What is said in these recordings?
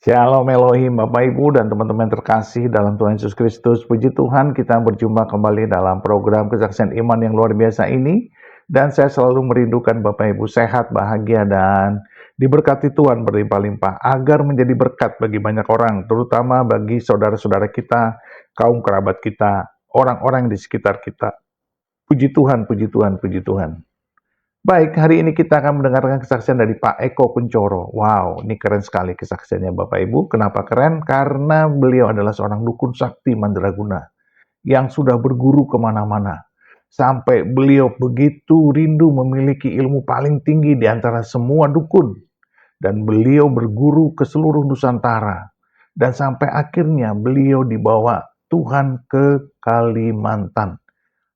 Shalom Elohim, Bapak Ibu dan teman-teman terkasih dalam Tuhan Yesus Kristus. Puji Tuhan, kita berjumpa kembali dalam program Kesaksian Iman yang luar biasa ini. Dan saya selalu merindukan Bapak Ibu sehat, bahagia, dan diberkati Tuhan berlimpah-limpah agar menjadi berkat bagi banyak orang, terutama bagi saudara-saudara kita, kaum kerabat kita, orang-orang di sekitar kita. Puji Tuhan, puji Tuhan, puji Tuhan. Baik, hari ini kita akan mendengarkan kesaksian dari Pak Eko Kuncoro. Wow, ini keren sekali kesaksiannya Bapak Ibu. Kenapa keren? Karena beliau adalah seorang dukun sakti mandraguna yang sudah berguru kemana-mana. Sampai beliau begitu rindu memiliki ilmu paling tinggi di antara semua dukun. Dan beliau berguru ke seluruh Nusantara. Dan sampai akhirnya beliau dibawa Tuhan ke Kalimantan.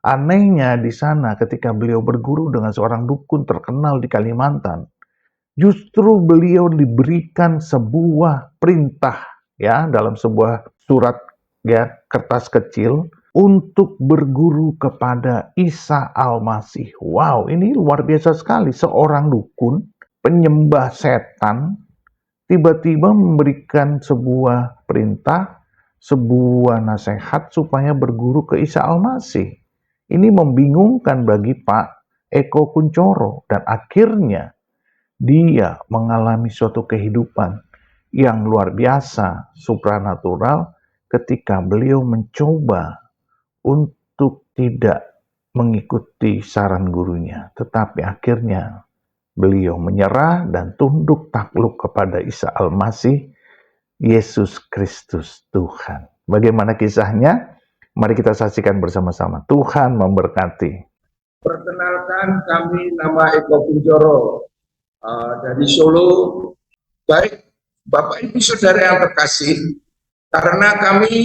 Anehnya di sana ketika beliau berguru dengan seorang dukun terkenal di Kalimantan, justru beliau diberikan sebuah perintah ya dalam sebuah surat ya kertas kecil untuk berguru kepada Isa Al-Masih. Wow, ini luar biasa sekali, seorang dukun penyembah setan tiba-tiba memberikan sebuah perintah, sebuah nasihat supaya berguru ke Isa Al-Masih. Ini membingungkan bagi Pak Eko Kuncoro dan akhirnya dia mengalami suatu kehidupan yang luar biasa, supranatural ketika beliau mencoba untuk tidak mengikuti saran gurunya. Tetapi akhirnya beliau menyerah dan tunduk takluk kepada Isa Al-Masih, Yesus Kristus Tuhan. Bagaimana kisahnya? Mari kita saksikan bersama-sama. Tuhan memberkati. Perkenalkan, kami nama Eko Kuncoro dari Solo. Baik, Bapak Ibu Saudara yang terkasih, karena kami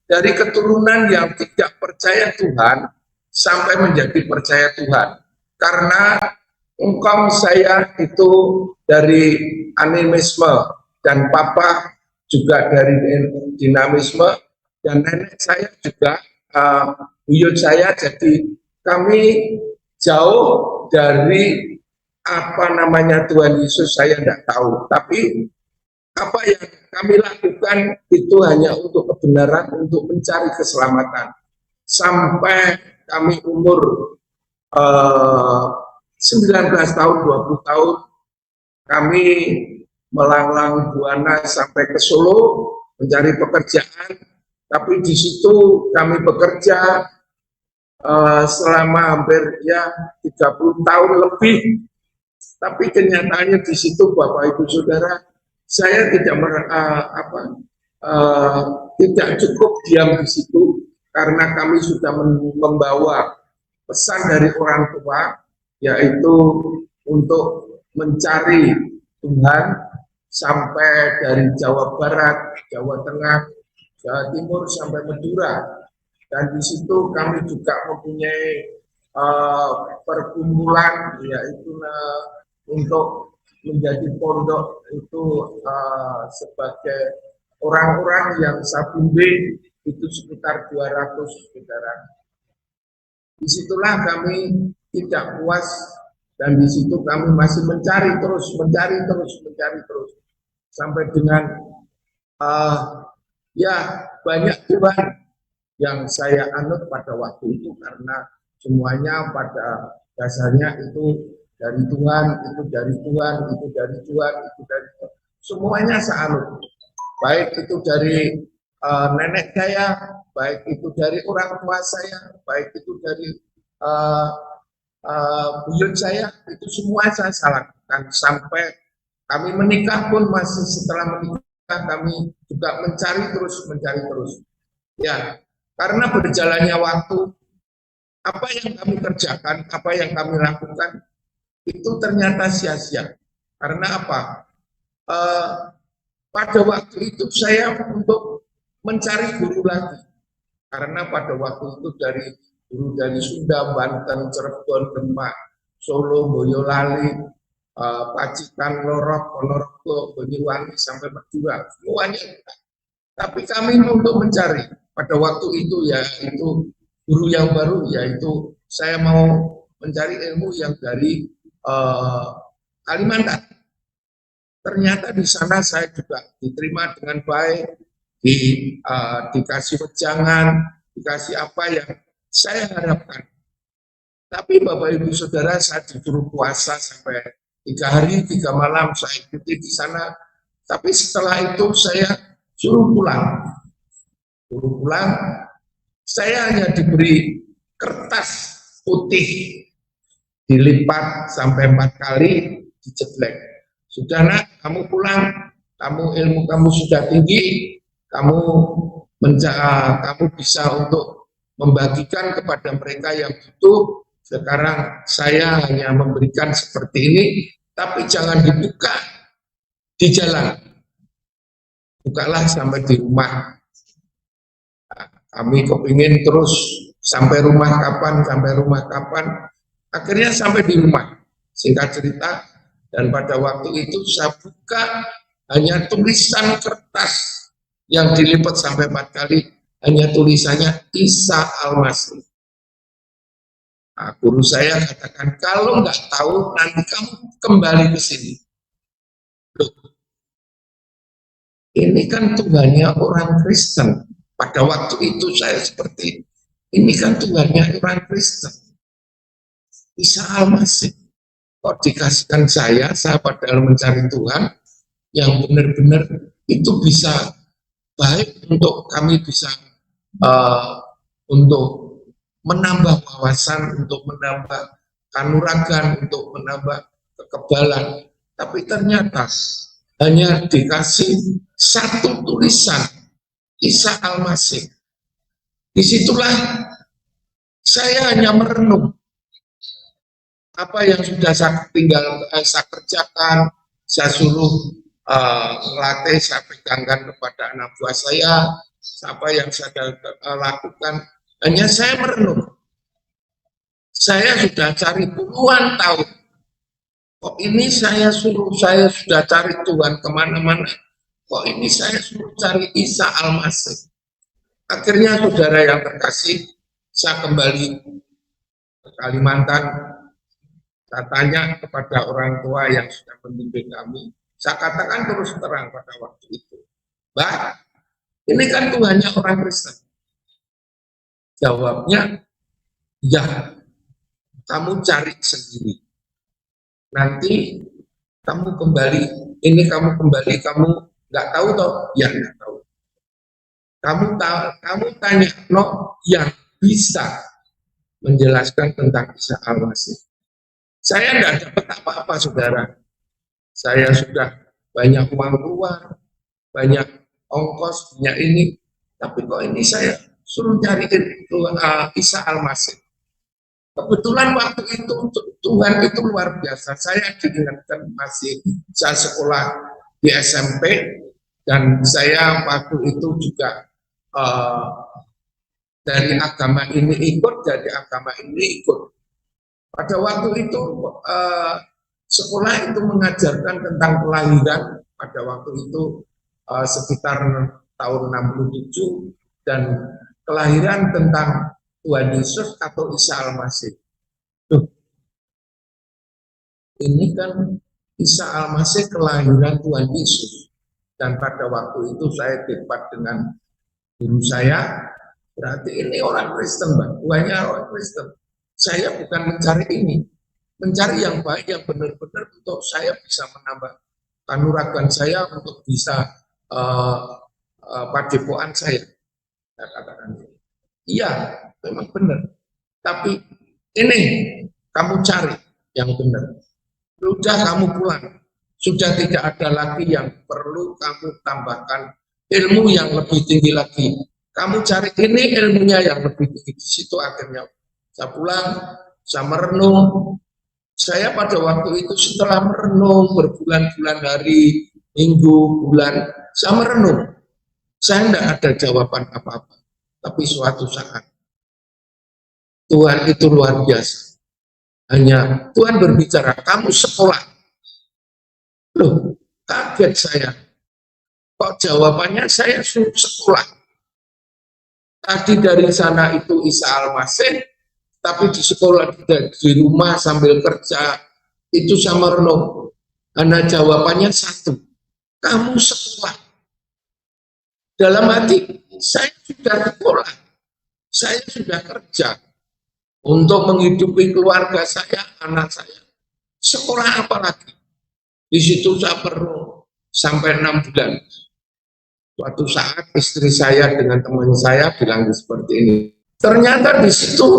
dari keturunan yang tidak percaya Tuhan sampai menjadi percaya Tuhan. Karena engkau saya itu dari animisme dan papa juga dari dinamisme dan nenek saya juga buyut saya, jadi kami jauh dari apa namanya Tuhan Yesus saya tidak tahu, tapi apa yang kami lakukan itu hanya untuk kebenaran, untuk mencari keselamatan. Sampai kami umur 19 tahun, 20 tahun, kami melanglang buana sampai ke Solo mencari pekerjaan. Tapi di situ kami bekerja selama hampir 30 tahun lebih. Tapi kenyataannya di situ Bapak Ibu Saudara, saya tidak cukup diam di situ karena kami sudah membawa pesan dari orang tua, yaitu untuk mencari Tuhan sampai dari Jawa Barat, Jawa Tengah, Jawa Timur sampai Madura. Dan di situ kami juga mempunyai perkumpulan, yaitu untuk menjadi pondok itu sebagai orang-orang yang saya bimbing itu sekitar 200 saudara. Disitulah kami tidak puas dan di situ kami masih mencari terus sampai dengan banyak Tuhan yang saya anut pada waktu itu, karena semuanya pada dasarnya itu dari Tuhan, itu dari Tuhan, itu dari Tuhan, itu dari Tuhan. Semuanya saya anut, baik itu dari nenek saya, baik itu dari orang tua saya, baik itu dari buyut saya, itu semua saya lakukan. Sampai kami menikah pun masih setelah menikah kami juga mencari terus. Ya, karena berjalannya waktu, apa yang kami kerjakan, apa yang kami lakukan, itu ternyata sia-sia. Karena apa? Pada waktu itu saya untuk mencari guru lagi. Karena pada waktu itu guru dari Sunda, Banten, Cirebon, Demak, Solo, Boyolali, Pacitan, Lorok, Ponorogo, Banyuwangi, sampai Madura, semuanya. Tapi kami untuk mencari pada waktu itu, yaitu guru yang baru, yaitu saya mau mencari ilmu yang dari Kalimantan. ternyata di sana saya juga diterima dengan baik, dikasih wejangan, dikasih apa yang saya harapkan. Tapi Bapak Ibu Saudara, saya disuruh puasa sampai 3 hari 3 malam, saya ikuti di sana. Tapi setelah itu saya suruh pulang. Suruh pulang, saya hanya diberi kertas putih, dilipat sampai 4 kali, diceblek. Sudah nak, kamu pulang, ilmu kamu sudah tinggi, kamu bisa untuk membagikan kepada mereka yang butuh. Sekarang saya hanya memberikan seperti ini, tapi jangan dibuka di jalan. Bukalah sampai di rumah. Kami kepingin terus sampai rumah kapan. Akhirnya sampai di rumah. Singkat cerita, dan pada waktu itu saya buka hanya tulisan kertas yang dilipat sampai 4 kali, hanya tulisannya Isa Al-Masih. Nah, guru saya katakan, kalau nggak tahu nanti kamu kembali ke sini. Loh, ini kan Tuhannya orang Kristen. Pada waktu itu saya seperti ini kan Tuhannya orang Kristen. Isa Al-Masih. Kok dikasihkan saya padahal mencari Tuhan yang benar-benar itu bisa baik untuk kami bisa untuk menambah wawasan, untuk menambah kanuragan, untuk menambah kekebalan. Tapi ternyata hanya dikasih satu tulisan, Isa Al-Masih. Disitulah saya hanya merenung apa yang sudah saya kerjakan, saya suruh melatih, saya pegangkan kepada anak buah saya, apa yang saya lakukan. Hanya saya merenung. Saya sudah cari puluhan tahun. Kok ini saya sudah cari Tuhan kemana-mana. Kok ini saya suruh cari Isa Al-Masih. Akhirnya saudara yang terkasih, saya kembali ke Kalimantan. Saya tanya kepada orang tua yang sudah membimbing kami. Saya katakan terus terang pada waktu itu, Mbak, ini kan Tuhannya orang Kristen. Jawabnya, ya, kamu cari sendiri. Nanti kamu kembali, kamu nggak tahu toh? Ya, nggak tahu. Kamu tanya, yang bisa menjelaskan tentang Isa Al-Masih. Saya nggak dapat apa-apa, saudara. Saya sudah banyak uang keluar, banyak ongkos, banyak ini, tapi kok ini saya suruh cariin Isa Al-Masih. Kebetulan waktu itu Tuhan itu luar biasa. Saya diingatkan saya sekolah di SMP, dan saya waktu itu juga dari agama ini ikut, Pada waktu itu sekolah itu mengajarkan tentang kelahiran pada waktu itu sekitar tahun 67, dan kelahiran tentang Tuhan Yesus atau Isa Al-Masih. Ini kan Isa Al-Masih kelahiran Tuhan Yesus. Dan pada waktu itu saya debat dengan guru saya, berarti ini orang Kristen, Mbak. Tuhannya orang Kristen. Saya bukan mencari ini, mencari yang baik, yang benar-benar untuk saya bisa menambah kanuragan saya, untuk bisa padepokan saya. Saya katakan, iya, memang benar. Tapi ini kamu cari yang benar. Sudah kamu pulang. Sudah tidak ada lagi yang perlu kamu tambahkan ilmu yang lebih tinggi lagi. Kamu cari ini ilmunya yang lebih tinggi. Di situ akhirnya saya pulang, saya merenung. Saya pada waktu itu setelah merenung berbulan-bulan hari, minggu, bulan, saya merenung. Saya tidak ada jawaban apa-apa. Tapi suatu saat Tuhan itu luar biasa. Hanya Tuhan berbicara, kamu sekolah. Loh, kaget saya. Kok jawabannya saya suruh sekolah. Tadi dari sana itu Isa Al-Masih, tapi di sekolah, di rumah sambil kerja, itu saya merenung. Hanya jawabannya satu, kamu sekolah. Dalam hati, saya sudah sekolah, saya sudah kerja untuk menghidupi keluarga saya, anak saya. Sekolah apa lagi? Di situ saya perlu sampai 6 bulan. Suatu saat istri saya dengan teman saya bilang seperti ini. Ternyata di situ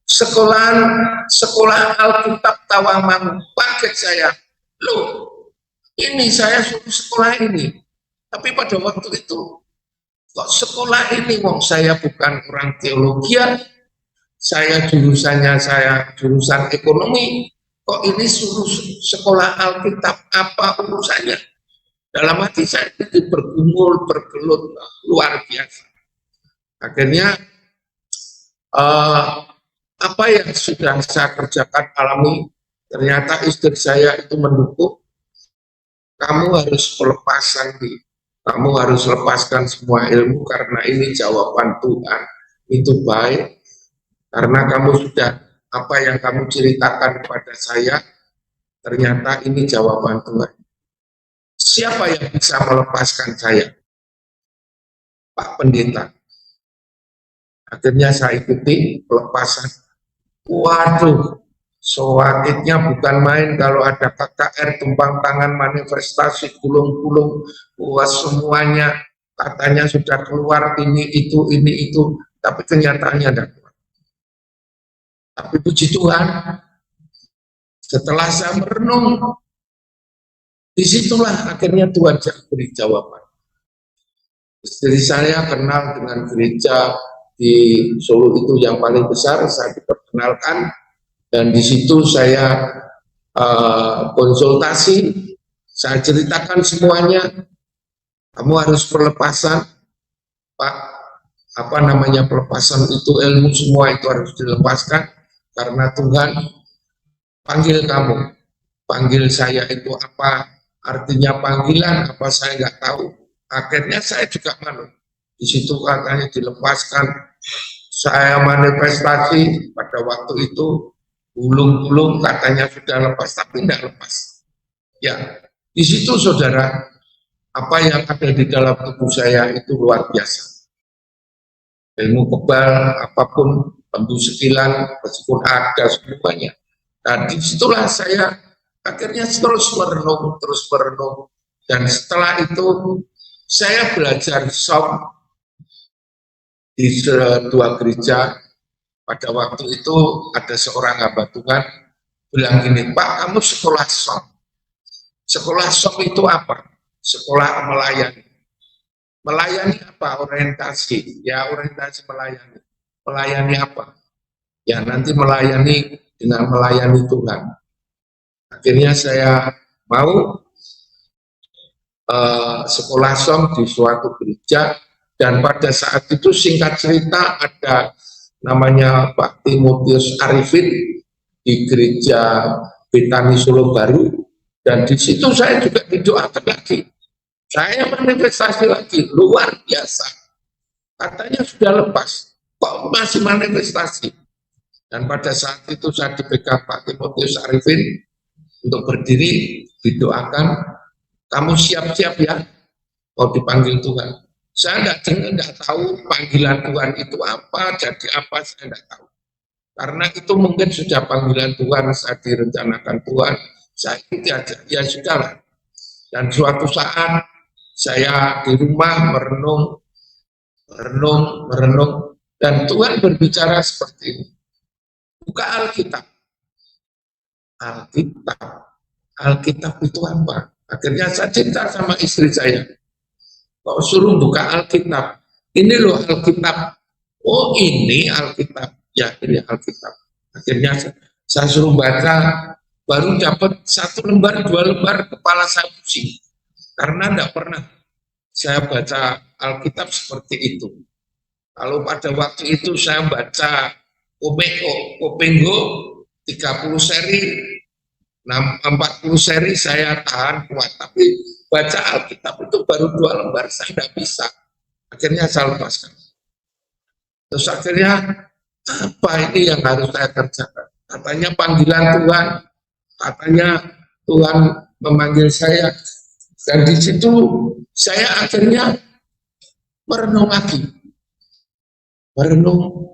sekolah Alkitab Tawamang paket saya. Loh, ini saya suruh sekolah ini. Tapi pada waktu itu, kok sekolah ini, wong saya bukan orang teologi, saya jurusan ekonomi, kok ini suruh sekolah Alkitab, apa urusannya? Dalam hati saya itu bergumul, bergelut, luar biasa. Akhirnya, apa yang sudah saya kerjakan alami, ternyata istri saya itu mendukung, kamu harus pelepasan, kamu harus lepaskan semua ilmu karena ini jawaban Tuhan, itu baik, karena kamu sudah, apa yang kamu ceritakan kepada saya, ternyata ini jawaban Tuhan. Siapa yang bisa melepaskan saya? Pak Pendeta. Akhirnya saya ikuti pelepasan. Waduh, sakitnya bukan main kalau ada KKR, tumpang tangan, manifestasi, gulung-gulung, semuanya katanya sudah keluar, ini itu, tapi kenyataannya tidak keluar. Tapi puji Tuhan, setelah saya merenung, disitulah akhirnya Tuhan beri jawaban. Istri saya kenal dengan gereja di Solo itu yang paling besar, saya diperkenalkan, dan di situ saya konsultasi, saya ceritakan semuanya, kamu harus pelepasan, Pak, apa namanya pelepasan itu, ilmu semua itu harus dilepaskan, karena Tuhan panggil kamu, panggil saya itu apa, artinya panggilan, apa saya nggak tahu. Akhirnya saya juga manut. Di situ katanya dilepaskan. Saya manifestasi pada waktu itu, gulung-gulung katanya sudah lepas, tapi tidak lepas. Ya, di situ saudara, apa yang ada di dalam tubuh saya itu luar biasa. Ilmu kebal, apapun, tembus sekilan, meskipun ada semuanya. Nah, disitulah saya akhirnya terus merenung, dan setelah itu saya belajar song di dua gereja. Pada waktu itu ada seorang hamba Tuhan bilang gini, Pak, kamu sekolah song. Sekolah song itu apa? Sekolah melayani. Melayani apa? Orientasi. Ya, orientasi melayani. Melayani apa? Ya, nanti melayani dengan melayani Tuhan. Akhirnya saya mau sekolah song di suatu gereja, dan pada saat itu singkat cerita ada namanya Pak Timotius Arifin di gereja Betani Solo Baru, dan di situ saya juga didoakan lagi, saya manifestasi lagi, luar biasa, katanya sudah lepas, kok masih manifestasi. Dan pada saat itu saya dipegang Pak Timotius Arifin untuk berdiri, didoakan, kamu siap-siap ya, mau dipanggil Tuhan. Saya tidak tahu panggilan Tuhan itu apa, jadi apa, saya tidak tahu. Karena itu mungkin sudah panggilan Tuhan, saya direncanakan Tuhan, saya ikuti aja, ya sudahlah. Dan suatu saat, saya di rumah merenung, dan Tuhan berbicara seperti ini. Buka Alkitab. Alkitab itu apa? Akhirnya saya cerita sama istri saya, kok suruh buka Alkitab, ini loh Alkitab, oh ini Alkitab, ya ini Alkitab. Akhirnya saya suruh baca, baru dapat 1 lembar, 2 lembar, kepala saya pusing, karena tidak pernah saya baca Alkitab seperti itu. Kalau pada waktu itu saya baca Kopengo 30 seri, 40 seri saya tahan kuat, tapi baca Alkitab itu baru 2 lembar, saya tidak bisa. Akhirnya saya lepaskan. Terus akhirnya, apa ini yang harus saya kerjakan? Katanya panggilan Tuhan, katanya Tuhan memanggil saya, dan di situ saya akhirnya merenung lagi, merenung,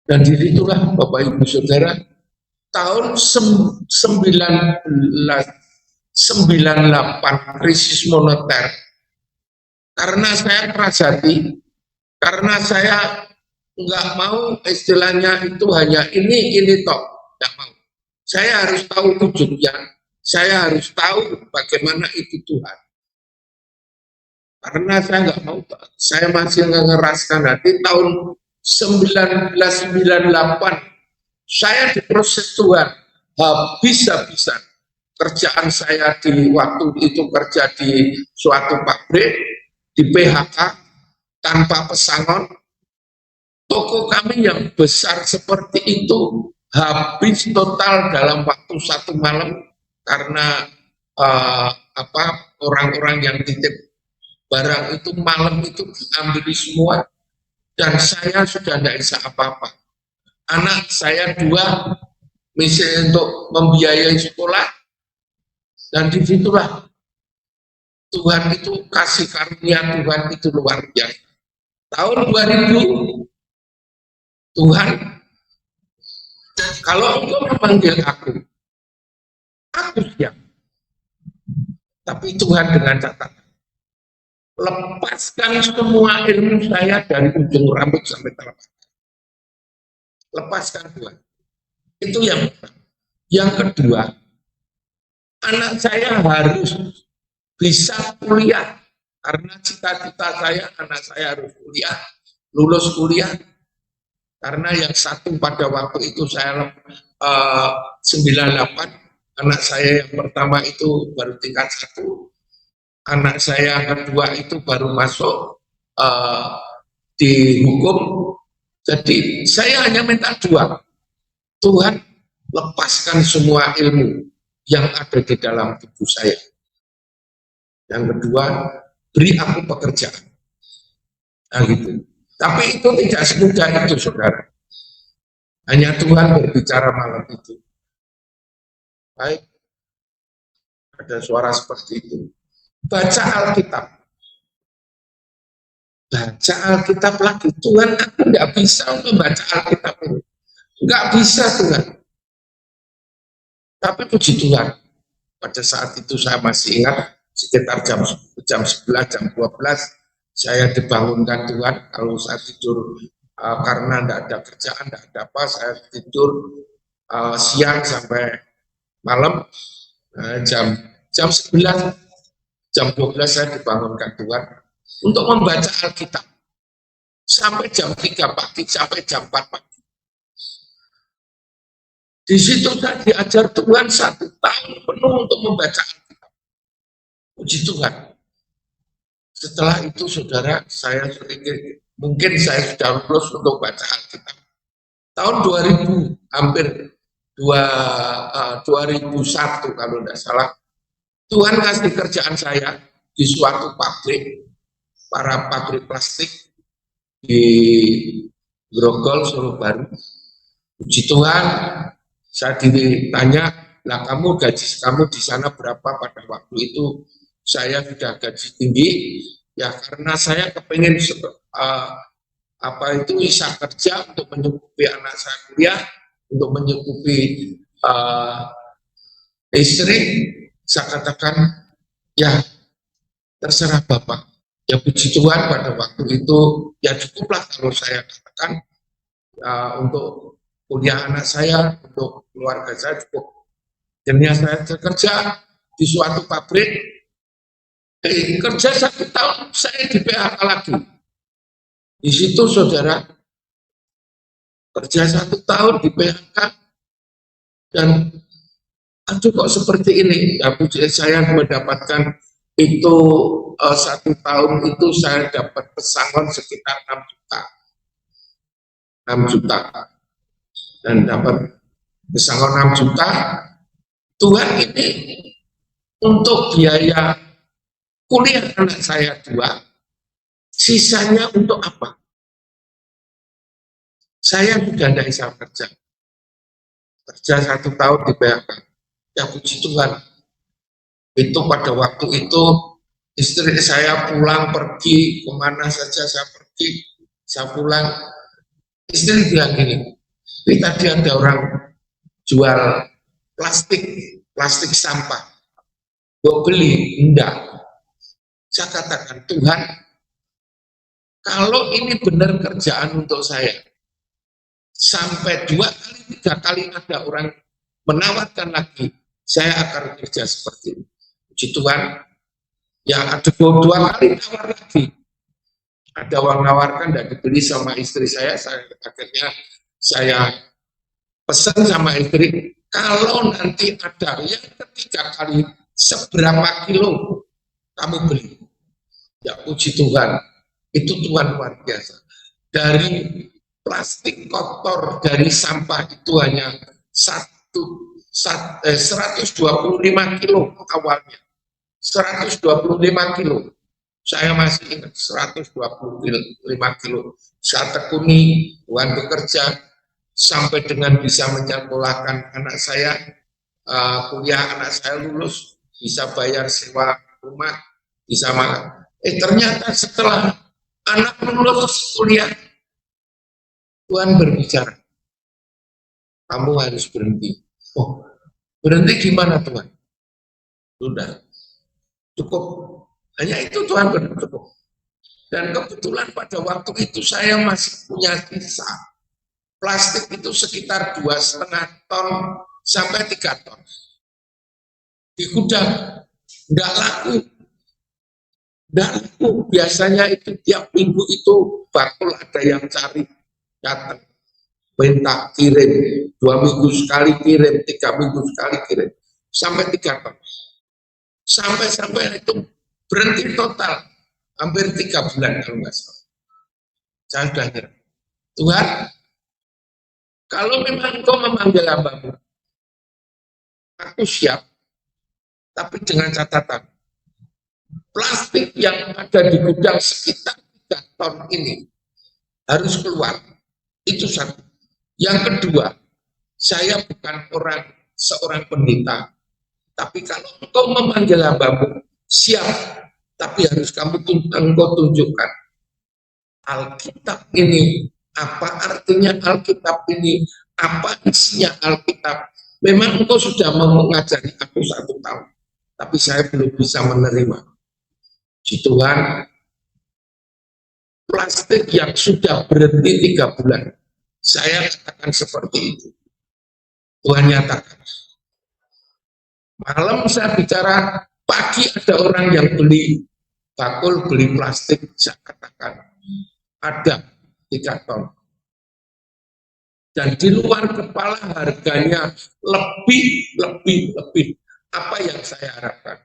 dan disitulah Bapak Ibu Saudara, tahun 1998 krisis moneter, karena saya keras hati, karena saya nggak mau istilahnya itu hanya ini toh, nggak mau. Saya harus tahu wujudnya, saya harus tahu bagaimana itu Tuhan. Karena saya nggak mau, saya masih ngeraskan hati. Tahun 1998 saya diproses Tuhan habis-habisan. Kerjaan saya di waktu itu kerja di suatu pabrik, di PHK tanpa pesangon. Toko kami yang besar seperti itu habis total dalam waktu 1 malam karena orang-orang yang titip barang itu malam itu diambil semua, dan saya sudah tidak bisa apa-apa. Anak saya 2 misalnya untuk membiayai sekolah, dan disitulah Tuhan itu kasih karunia Tuhan itu luar biasa. Tahun 2000 Tuhan, kalau engkau memanggil aku siap. Tapi Tuhan dengan catatan, lepaskan semua ilmu saya dari ujung rambut sampai telapak. Lepaskan Tuhan. Itu yang pertama. Yang kedua, anak saya harus bisa kuliah. Karena cita-cita saya, anak saya harus kuliah, lulus kuliah. Karena yang satu pada waktu itu saya 98, anak saya yang pertama itu baru tingkat 1, anak saya yang kedua itu baru masuk di hukum. Jadi saya hanya minta 2, Tuhan lepaskan semua ilmu yang ada di dalam tubuh saya. Yang kedua, beri aku pekerjaan. Nah gitu. Tapi itu tidak semudah itu, saudara. Hanya Tuhan berbicara malam itu. Baik, ada suara seperti itu. Baca Alkitab. Baca Alkitab lagi. Tuhan, aku nggak bisa untuk baca Alkitab ini. Nggak bisa, Tuhan. Tapi puji Tuhan, pada saat itu saya masih ingat, sekitar jam 11, jam 12, saya dibangunkan Tuhan. Kalau saya tidur karena tidak ada kerjaan, tidak ada apa, saya tidur siang sampai malam. Jam 11, jam 12 saya dibangunkan Tuhan untuk membaca Alkitab sampai jam 3 pagi, sampai jam 4 pagi. Di situ saya diajar Tuhan 1 tahun penuh untuk membaca Alkitab. Puji Tuhan. Setelah itu, saudara, saya mungkin saya sudah lulus untuk baca Alkitab. Tahun 2000, hampir 2001 kalau tidak salah, Tuhan kasih kerjaan saya di suatu pabrik, para pabrik plastik di Grogol, Solo Baru. Puji Tuhan, saya ditanya, lah gaji kamu di sana berapa? Pada waktu itu saya sudah gaji tinggi, ya karena saya kepengen bisa kerja untuk mencukupi anak saya kuliah, untuk mencukupi istri. Saya katakan, ya terserah Bapak. Ya puji Tuhan, pada waktu itu ya cukuplah kalau saya katakan untuk kuliah anak saya, untuk keluarga saya cukup. Akhirnya saya bekerja di suatu pabrik, kerja 1 tahun saya di PHK lagi. Di situ, saudara, kerja 1 tahun di PHK, dan aduh kok seperti ini. Ya, saya mendapatkan itu 1 tahun itu saya dapat pesangon sekitar 6 juta, dan dapat pesangon 6 juta. Tuhan ini untuk biaya kuliah anak saya 2, sisanya untuk apa? Saya sudah tidak bisa kerja 1 tahun di PHK. Ya puji Tuhan, itu pada waktu itu istri saya pulang pergi kemana saja saya pulang, istri bilang gini, ini tadi ada orang jual plastik sampah, mau beli? Enggak. Saya katakan, Tuhan, kalau ini benar kerjaan untuk saya, sampai 2 kali 3 kali ada orang menawarkan lagi, saya akan kerja seperti ini. Puji Tuhan, ya ada 2 kali nawar lagi. Ada orang nawarkan dan dibeli sama istri saya akhirnya saya pesan sama istri, kalau nanti ada yang ketiga kali, seberapa kilo kamu beli? Ya puji Tuhan, itu Tuhan luar biasa. Dari plastik kotor, dari sampah itu hanya 125 kilo awalnya. 125 kilo. Saya masih ingat 125 kilo. Saya tekuni, Tuhan bekerja, sampai dengan bisa menyekolahkan anak saya, kuliah, anak saya lulus, bisa bayar sewa rumah, bisa makan. Ternyata setelah anak lulus kuliah, Tuhan berbicara, kamu harus berhenti. Oh, berhenti gimana Tuhan? Sudah, cukup. Hanya itu Tuhan bercukup. Dan kebetulan pada waktu itu saya masih punya sisa plastik itu sekitar 2,5 ton sampai 3 ton. Di gudang, enggak laku. Biasanya itu tiap minggu itu bakul ada yang cari, datang. Minta kirim, 2 minggu sekali kirim, 3 minggu sekali kirim. Sampai 3 ton. Sampai itu berhenti total. Hampir 3 bulan kalau nggak salah. Saya sudah nyerah. Tuhan, kalau memang Engkau memanggil hamba-Mu, aku siap, tapi dengan catatan, plastik yang ada di gudang sekitar 3 ton ini harus keluar. Itu satu. Yang kedua, saya bukan seorang pendeta, tapi kalau Engkau memanggil hamba-Mu, siap, tapi harus Engkau tunjukkan Alkitab ini, apa artinya Alkitab ini, apa isinya Alkitab. Memang Engkau sudah mengajari aku 1 tahun, tapi saya belum bisa menerima. Tuhan, plastik yang sudah berhenti 3 bulan, saya katakan seperti itu. Tuhan nyatakan. Malam saya bicara, pagi ada orang yang beli bakul, beli plastik, saya katakan ada 3 ton. Dan di luar kepala harganya lebih. Apa yang saya harapkan.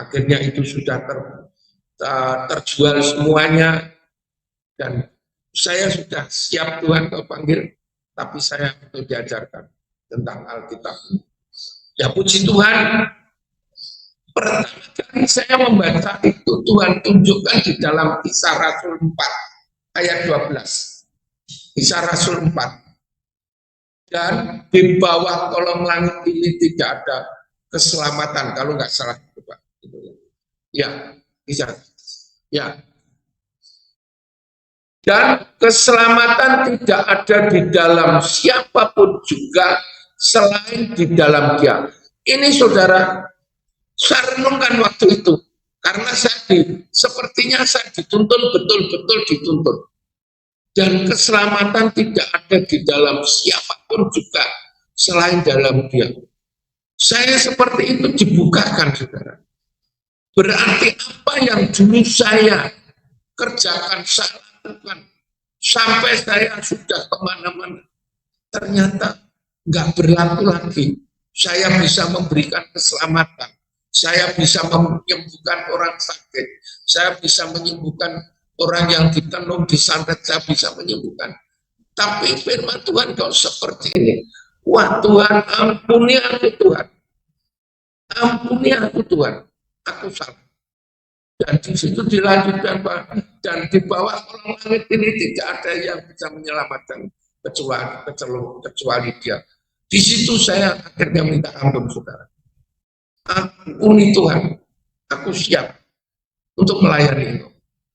Akhirnya itu sudah terjual semuanya. Dan saya sudah siap Tuhan Kau panggil, tapi saya untuk diajarkan tentang Alkitab. Ya puji Tuhan, pertama kali saya membaca itu Tuhan tunjukkan di dalam Kisah Rasul 4 ayat 12. Kisah Rasul 4. Dan di bawah kolong langit ini tidak ada keselamatan, kalau nggak salah Pak. Ya, bisa. Ya. Dan keselamatan tidak ada di dalam siapapun juga selain di dalam Dia. Ini saudara, saya renungkan waktu itu karena sepertinya saya dituntun, betul-betul dituntun. Dan keselamatan tidak ada di dalam siapapun juga selain dalam Dia. Saya seperti itu dibukakan, saudara. Berarti apa yang dulu saya kerjakan, saya lakukan, sampai saya sudah kemana-mana, ternyata nggak berlaku lagi. Saya bisa memberikan keselamatan, saya bisa menyembuhkan orang sakit, saya bisa menyembuhkan orang yang ditenung, disantet, saya bisa menyembuhkan. Tapi firman Tuhan kau seperti ini. Wah Tuhan, ampuni aku Tuhan. Ampuni aku Tuhan. Aku salah. Dan di situ dilanjutkan, Pak. Dan di bawah kolong langit ini tidak ada yang bisa menyelamatkan kecuali Dia. Di situ saya akhirnya minta ampun, saudara. Ampuni Tuhan, aku siap untuk melayani Engkau.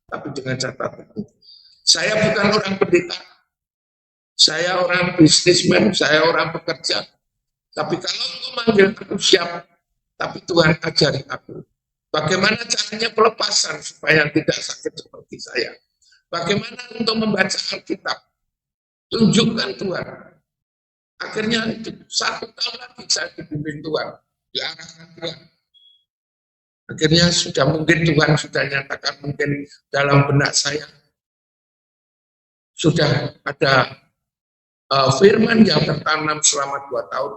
Tapi dengan catatan, saya bukan orang pendeta, saya orang bisnismen, saya orang pekerja. Tapi kalau Engkau manggil, aku siap. Tapi Tuhan ajari aku. Bagaimana caranya pelepasan supaya tidak sakit seperti saya. Bagaimana untuk membaca Alkitab. Tunjukkan Tuhan. Akhirnya itu 1 tahun lagi saya dibimbing Tuhan. Diarahkan Tuhan. Akhirnya sudah mungkin Tuhan sudah nyatakan mungkin dalam benak saya. Sudah ada firman yang tertanam selama 2 tahun.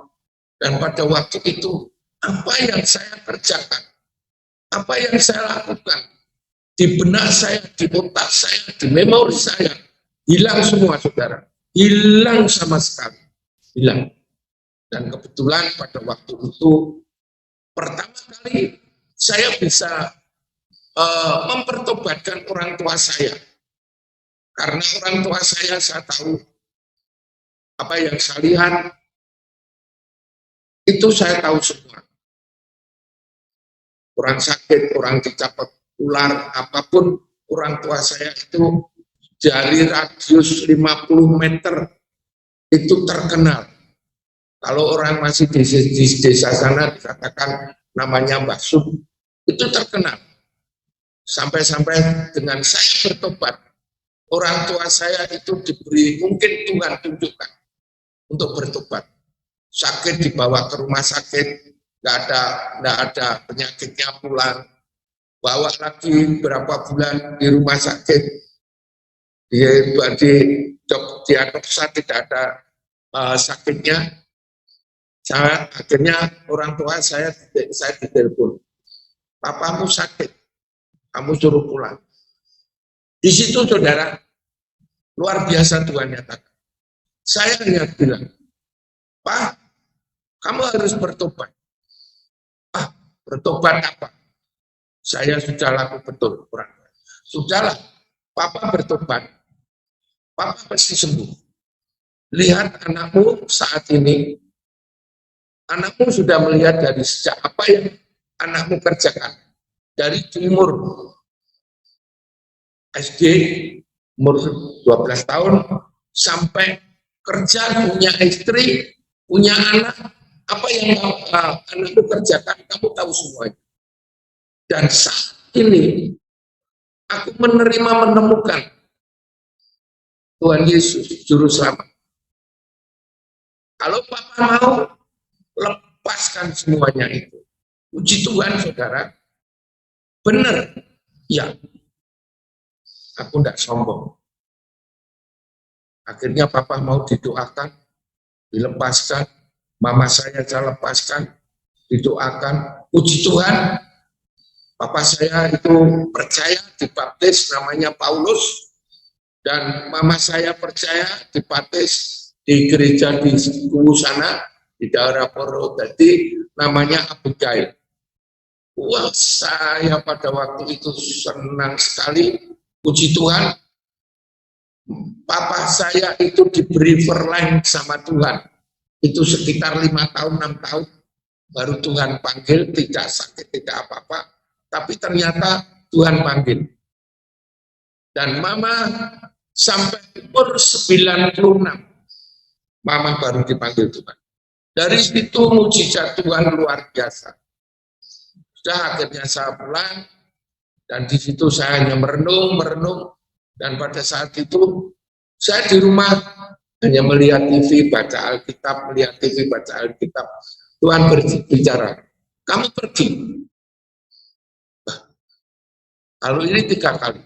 Dan pada waktu itu, apa yang saya kerjakan, apa yang saya lakukan, di benak saya, di otak saya, di memori saya, hilang semua, saudara. Hilang sama sekali. Hilang. Dan kebetulan pada waktu itu, pertama kali saya bisa mempertobatkan orang tua saya. Karena orang tua saya tahu apa yang saya lihat, itu saya tahu semua. Orang sakit, orang dicapat ular, apapun orang tua saya itu dari radius 50 meter itu terkenal. Kalau orang masih di desa sana dikatakan namanya Mbah Sum, itu terkenal. Sampai-sampai dengan saya bertobat, orang tua saya itu diberi, mungkin Tuhan tunjukkan untuk bertobat. Sakit dibawa ke rumah sakit, nggak ada penyakitnya, pulang. Bawa lagi berapa bulan di rumah sakit, diagnosa tidak ada sakitnya. Akhirnya orang tua saya ditelepon, papamu sakit, kamu suruh pulang. Di situ saudara, luar biasa Tuhan nyatakan. Saya hanya bilang, Pak, kamu harus bertobat. Ah, bertobat apa? Saya sudah laku betul. Sudahlah, Papa bertobat. Papa pasti sembuh. Lihat anakmu saat ini, anakmu sudah melihat dari sejak apa yang anakmu kerjakan. Dari umur SD, umur 12 tahun, sampai kerja, punya istri, punya anak, apa yang anakmu kerjakan, kamu tahu semuanya. Dan saat ini, aku menemukan Tuhan Yesus, Juru Selamat. Kalau Papa mau, lepaskan semuanya itu. Puji Tuhan, saudara. Benar, ya. Aku tidak sombong. Akhirnya Papa mau didoakan, dilepaskan. Mama saya lepaskan, didoakan. Puji Tuhan, Papa saya itu percaya dibaptis, namanya Paulus. Dan mama saya percaya dibaptis di gereja di Kuwu sana, di daerah Purwodadi, namanya Abigail. Wah, saya pada waktu itu senang sekali, puji Tuhan. Papa saya itu diberi verlain sama Tuhan. Itu sekitar 5 tahun, 6 tahun. Baru Tuhan panggil, tidak sakit, tidak apa-apa. Tapi ternyata Tuhan panggil. Dan mama sampai umur 96, mama baru dipanggil Tuhan. Dari situ mujizat Tuhan luar biasa. Sudah akhirnya saya pulang, dan di situ saya hanya merenung, dan pada saat itu saya di rumah hanya melihat TV, baca Alkitab, melihat TV, baca Alkitab. Tuhan berbicara, kamu pergi. Lalu ini 3 kali.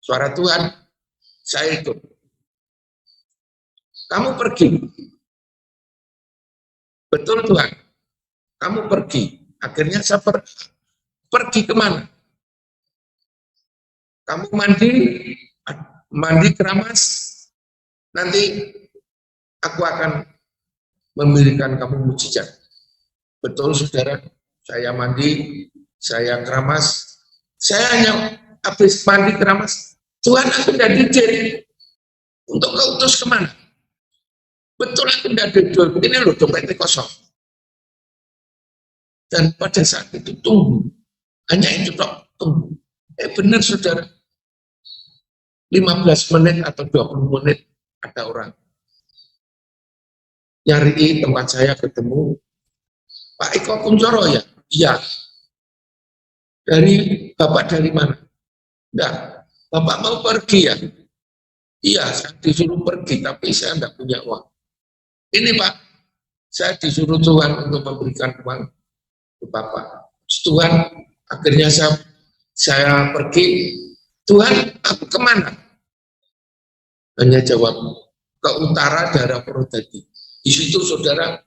Suara Tuhan, saya ikut. Kamu pergi. Betul Tuhan, kamu pergi. Akhirnya saya pergi kemana? Kamu mandi keramas, nanti aku akan memberikan kamu mujizat. Betul saudara, saya mandi, saya keramas, saya hanya habis mandi keramas, Tuhan aku tidak dijel untuk kau utus kemana? Betul aku tidak dijel, ini loh dompetnya kosong. Dan pada saat itu tunggu, hanya itu tok, tunggu. Benar saudara, 15 menit atau 20 menit ada orang nyari tempat saya ketemu. Pak Eko Kunchoro ya? Iya. Bapak dari mana? Enggak. Bapak mau pergi ya? Iya, saya disuruh pergi, tapi saya enggak punya uang. Ini Pak, saya disuruh Tuhan untuk memberikan uang ke Bapak. Tuhan, akhirnya saya pergi. Tuhan, aku kemana? Hanya jawab, ke utara daerah Purwodadi. Di situ saudara,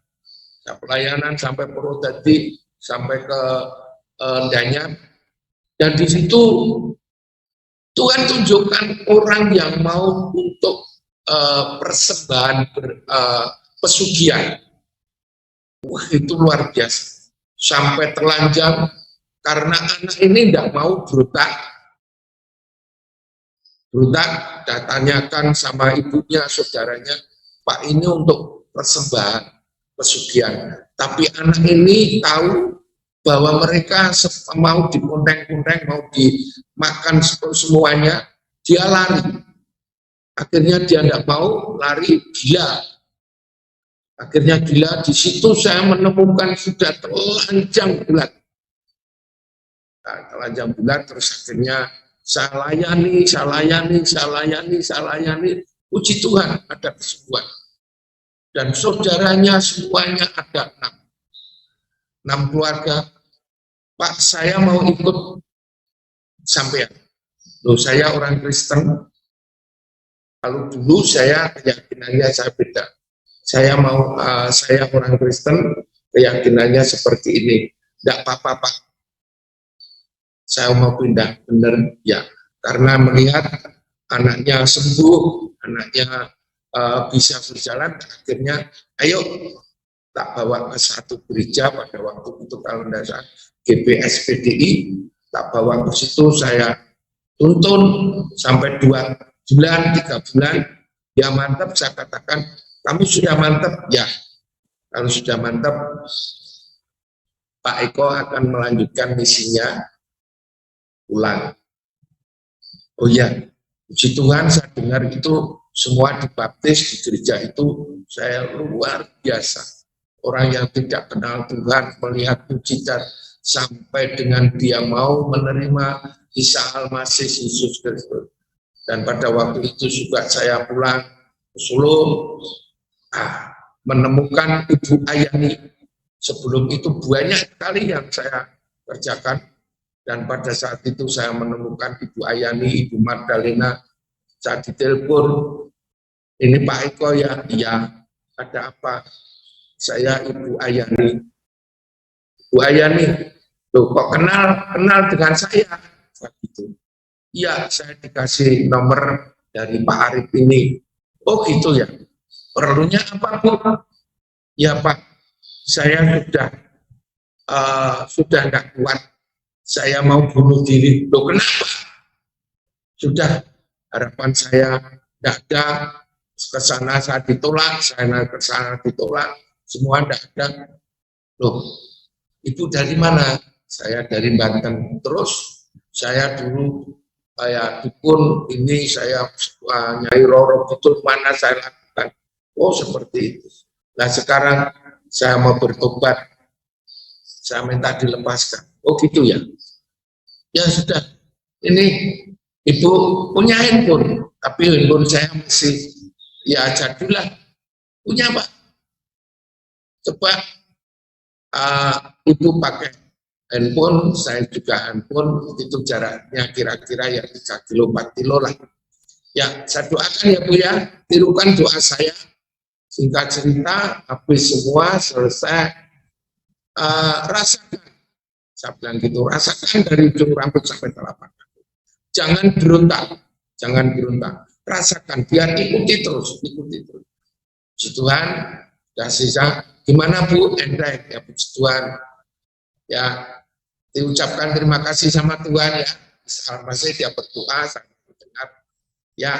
pelayanan sampai Purwodadi, sampai ke Danyar. Dan di situ Tuhan tunjukkan orang yang mau untuk persembahan pesugihan. Wah, itu luar biasa. Sampai telanjang karena anak ini tidak mau berotak. Tanyakan sama ibunya, saudaranya, Pak, ini untuk persembahan pesugihan. Tapi anak ini tahu bahwa mereka mau dikunteng-kunteng, mau dimakan semuanya, dia lari. Akhirnya dia tidak mau, lari, gila. Akhirnya gila, di situ saya menemukan sudah telanjang bulat. Nah, telanjang bulat, terus akhirnya saya layani. Puji Tuhan, ada kesembuhan. Dan saudaranya semuanya ada 6 keluarga. Pak, saya mau ikut sampean. Loh, saya orang Kristen. Kalau dulu saya keyakinannya saya beda. Saya orang Kristen, keyakinannya seperti ini. Tidak apa-apa, Pak. Saya mau pindah, benar ya. Karena melihat anaknya sembuh, anaknya bisa berjalan, akhirnya ayo tak bawa ke satu gereja pada waktu itu kalau tidak salah GPS PDI, tak bawa ke situ, saya tuntun sampai 2 bulan, 3 bulan, ya mantap, saya katakan, kamu sudah mantap? Ya, kalau sudah mantap, Pak Eko akan melanjutkan misinya, pulang. Oh ya, puji Tuhan, saya dengar itu semua dibaptis di gereja itu, saya luar biasa. Orang yang tidak kenal Tuhan melihat mujizat sampai dengan dia mau menerima Isa Al-Masih Yesus Kristus. Dan pada waktu itu juga saya pulang ke Solo, menemukan Ibu Ayani. Sebelum itu banyak sekali yang saya kerjakan. Dan pada saat itu saya menemukan Ibu Ayani, Ibu Magdalena, saya ditelepon, ini Pak Eko ya? Iya, ada apa? Saya Ibu Ayani. Ibu Ayani, loh kok kenal dengan saya? Gitu. Iya, saya dikasih nomor dari Pak Arif ini. Oh gitu ya, perlunya apa Bu? Ya Pak, saya sudah nggak kuat. Saya mau bunuh diri. Loh kenapa? Sudah, harapan saya tidak ada, ke sana saya ditolak, saya ke sana ditolak, semua tidak ada. Loh, Ibu dari mana? Saya dari Banten. Terus saya dulu kayak dukun ini, saya Nyai Roro itu mana saya lakukan. Oh seperti itu. Nah sekarang saya mau bertobat, saya minta dilepaskan. Oh gitu ya. Ya sudah, ini Ibu punya handphone, tapi handphone saya masih ya jadilah. Punya Pak. Coba Ibu pakai handphone, saya juga handphone, itu jaraknya kira-kira ya 3 kilo, 4 kilo lah. Ya, saya doakan ya Bu ya, tirukan doa saya. Singkat cerita, habis semua selesai, rasakan. Saya bilang gitu, rasakan dari ujung rambut sampai telapak kaki. Jangan berontak, rasakan, biar ikuti terus. Puji Tuhan, kasih saya, gimana Bu? Endek, ya puji Tuhan. Ya, diucapkan terima kasih sama Tuhan ya. Masih dia berdoa, saya mendengar. Ya,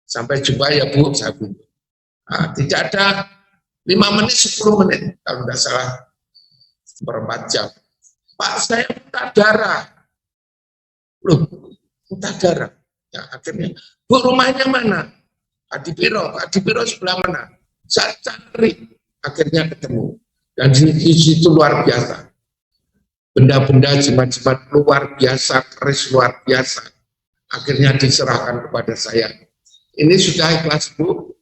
sampai jumpa ya Bu, saya bilang. Nah, tidak ada 5 menit, 10 menit, kalau tidak salah. seperempat jam. Pak, saya muntah darah. Loh, muntah darah. Ya, akhirnya, Bu, rumahnya mana? Adipiro sebelah mana? Saya cari, akhirnya ketemu. Dan di situ luar biasa. Benda-benda jimat-jimat luar biasa, keris luar biasa. Akhirnya diserahkan kepada saya. Ini sudah ikhlas, Bu.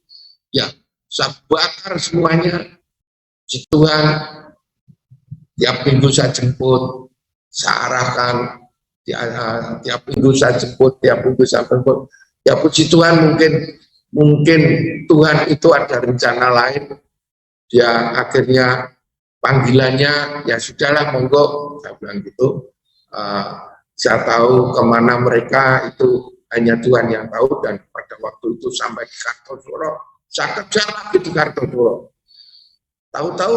Ya, saya bakar semuanya. Tuhan, tiap minggu saya jemput, saya arahkan, tiap minggu saya jemput, tiap minggu saya jemput. Ya puji Tuhan, mungkin Tuhan itu ada rencana lain. Dia akhirnya panggilannya, ya sudahlah, monggo, saya bilang gitu. Saya tahu kemana mereka, itu hanya Tuhan yang tahu. Dan pada waktu itu sampai di Kartosuro, saya kejar lagi di Kartosuro. Tahu-tahu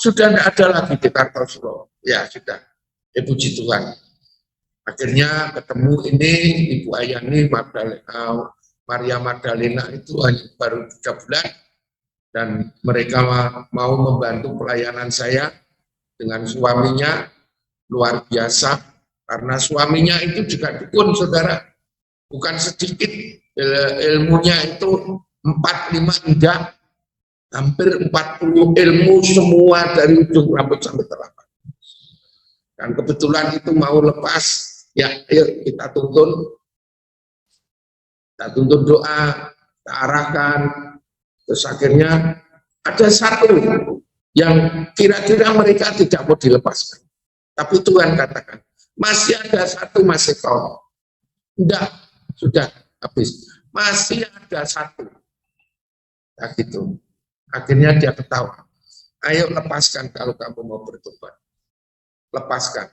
sudah tidak ada lagi di Kartosuro. Ya sudah, puji Tuhan. Akhirnya ketemu ini Ibu Ayani Maria Magdalena itu hanya baru 3 bulan, dan mereka mau membantu pelayanan saya dengan suaminya, luar biasa, karena suaminya itu juga dukun, saudara, bukan sedikit, ilmunya itu 4-5 enggak, hampir 40 ilmu semua dari ujung rambut sampai telapak. Dan kebetulan itu mau lepas, ya ayo kita tuntun doa, kita arahkan. Terus akhirnya ada satu yang kira-kira mereka tidak mau dilepaskan. Tapi Tuhan katakan, masih ada satu, masih kau. Enggak, sudah habis. Masih ada satu. Nah gitu. Akhirnya dia ketawa. Ayo lepaskan kalau kamu mau bertobat. Lepaskan.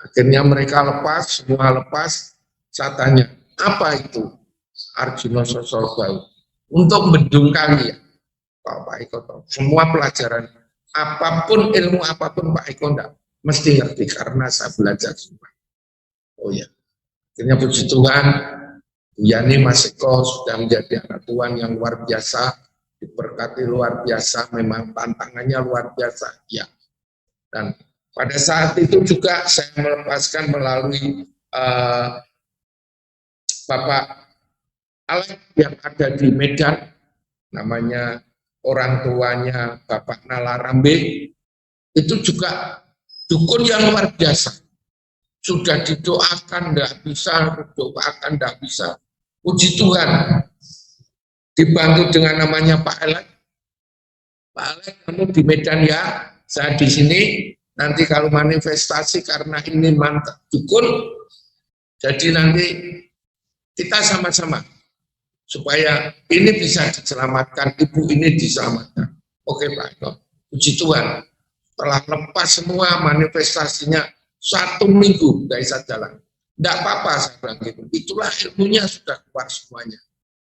Akhirnya mereka lepas, semua lepas. Saya tanya, apa itu? Arjuna Sosrobahu. Untuk mendungkangi ya, Pak Eko. Semua pelajaran, apapun ilmu apapun Pak Eko enggak mesti ngerti, karena saya belajar semua. Oh ya, akhirnya puji Tuhan, Bu Yani Mas Eko sudah menjadi anak Tuhan yang luar biasa, diberkati luar biasa, memang tantangannya luar biasa. Ya, dan pada saat itu juga saya melepaskan melalui Bapak Alek yang ada di Medan, namanya orang tuanya Bapak Nalarambe, itu juga dukun yang luar biasa. Sudah didoakan tidak bisa, doakan tidak bisa. Puji Tuhan, dibantu dengan namanya Pak Alek. Pak Alek, kamu di Medan ya, saya di sini. Nanti kalau manifestasi, karena ini mantap dukun, jadi nanti kita sama-sama supaya ini bisa diselamatkan, ibu ini diselamatkan. Oke Pak Eko, puji Tuhan, telah lepas semua manifestasinya 1 minggu dari saya jalan. Tidak apa-apa saya bilang gitu, itulah ilmunya sudah keluar semuanya.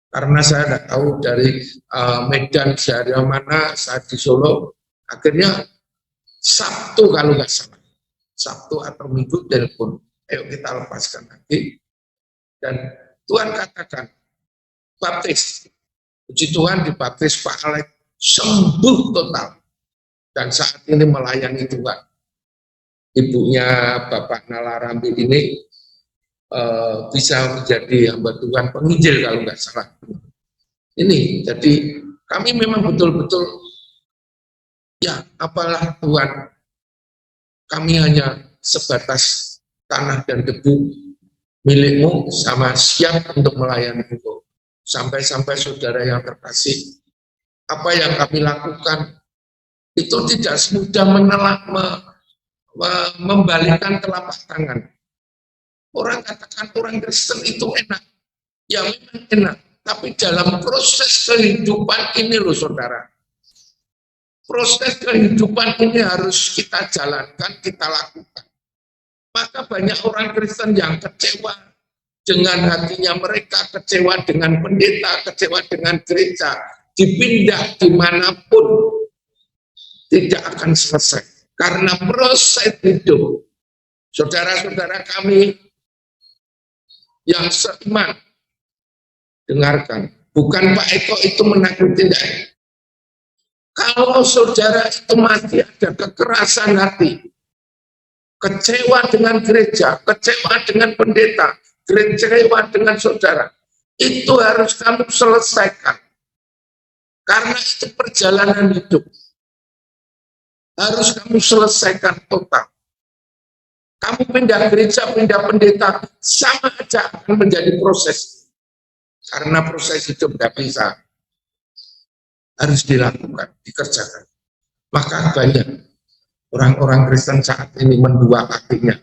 Karena saya tidak tahu dari Medan dari mana, saya di Solo, akhirnya Sabtu kalau nggak salah, Sabtu atau Minggu telepon, ayo kita lepaskan lagi. Dan Tuhan katakan, baptis. Puji Tuhan, dibaptis Pak Alek, sembuh total. Dan saat ini melayani Tuhan. Ibunya Bapak Nalarambi ini bisa menjadi hamba Tuhan penginjil kalau nggak salah. Ini, jadi kami memang betul-betul, ya apalah Tuhan, kami hanya sebatas tanah dan debu milikmu, sama siap untuk melayani Engkau. Sampai-sampai saudara yang terkasih, apa yang kami lakukan itu tidak semudah membalikkan telapak tangan. Orang katakan orang Kristen itu enak, ya memang enak, tapi dalam proses kehidupan ini loh saudara, proses kehidupan ini harus kita jalankan, kita lakukan. Maka banyak orang Kristen yang kecewa dengan hatinya mereka, kecewa dengan pendeta, kecewa dengan gereja, dipindah dimanapun tidak akan selesai. Karena proses hidup, saudara-saudara kami yang seiman, dengarkan, bukan Pak Eko itu menakuti, tidak. Kalau saudara itu masih ada kekerasan hati, kecewa dengan gereja, kecewa dengan pendeta, kecewa dengan saudara, itu harus kamu selesaikan. Karena itu perjalanan hidup. Harus kamu selesaikan total. Kamu pindah gereja, pindah pendeta, sama aja akan menjadi proses. Karena proses hidup tidak bisa. Harus dilakukan, dikerjakan. Maka banyak orang-orang Kristen saat ini mendua kakinya.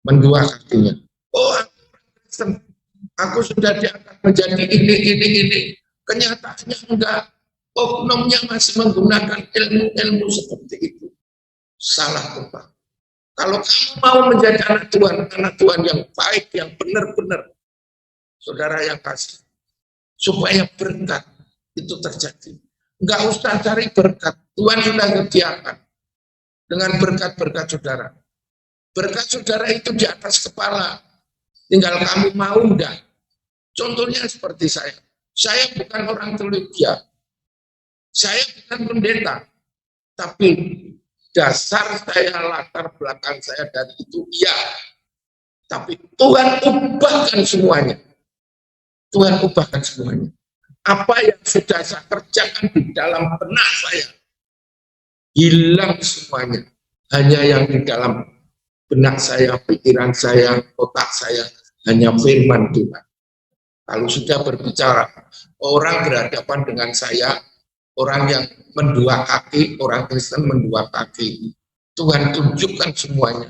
Mendua kakinya. Oh, aku Kristen, aku sudah diangkat menjadi ini. Kenyataannya enggak. Oknumnya masih menggunakan ilmu-ilmu seperti itu. Salah total. Kalau kamu mau menjadi anak Tuhan yang baik, yang benar-benar, saudara yang kasih, supaya berkat itu terjadi. Enggak usah cari berkat, Tuhan sudah sediakan dengan berkat-berkat saudara. Berkat saudara itu di atas kepala, tinggal kamu mau enggak. Contohnya seperti saya bukan orang teologia, saya bukan pendeta, tapi dasar saya, latar belakang saya dari itu, iya. Tapi Tuhan ubahkan semuanya. Tuhan ubahkan semuanya. Apa yang sudah saya kerjakan di dalam benak saya, hilang semuanya. Hanya yang di dalam benak saya, pikiran saya, otak saya, hanya firman Tuhan. Kalau sudah berbicara, orang berhadapan dengan saya, orang yang mendua kaki, orang Kristen mendua kaki. Tuhan tunjukkan semuanya.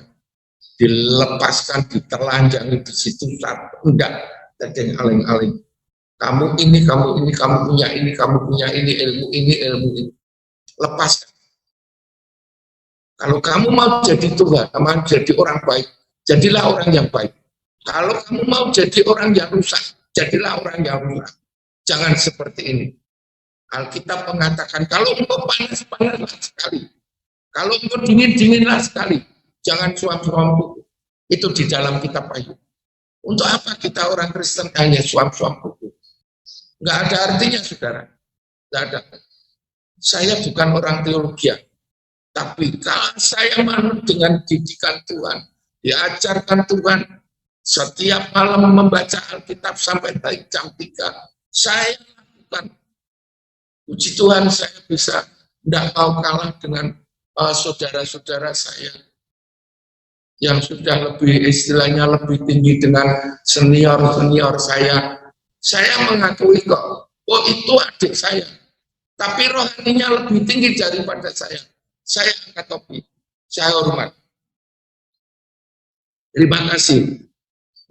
Dilepaskan, ditelanjangi di situ, enggak, jadi aling-aling. Kamu ini, kamu punya ini, kamu punya ini, ilmu ini. Lepaskan. Kalau kamu mau jadi Tuhan, mau jadi orang baik, jadilah orang yang baik. Kalau kamu mau jadi orang yang rusak, jadilah orang yang rusak. Jangan seperti ini. Alkitab mengatakan, kalau engkau panas, panaslah sekali. Kalau engkau dingin, dinginlah sekali. Jangan suam-suam kuku. Itu di dalam kitab Ayub. Untuk apa kita orang Kristen hanya suam-suam kuku? Nggak ada artinya, saudara. Nggak ada. Saya bukan orang teologi, tapi kalau saya manut dengan didikan Tuhan, diajarkan Tuhan, setiap malam membaca Alkitab sampai jam 3, saya lakukan. Puji Tuhan, saya bisa tidak mau kalah dengan saudara-saudara saya yang sudah lebih, istilahnya lebih tinggi dengan senior-senior saya. Saya mengakui kok, oh itu adik saya, tapi rohaninya lebih tinggi daripada saya. Saya angkat topi, saya hormat. Terima kasih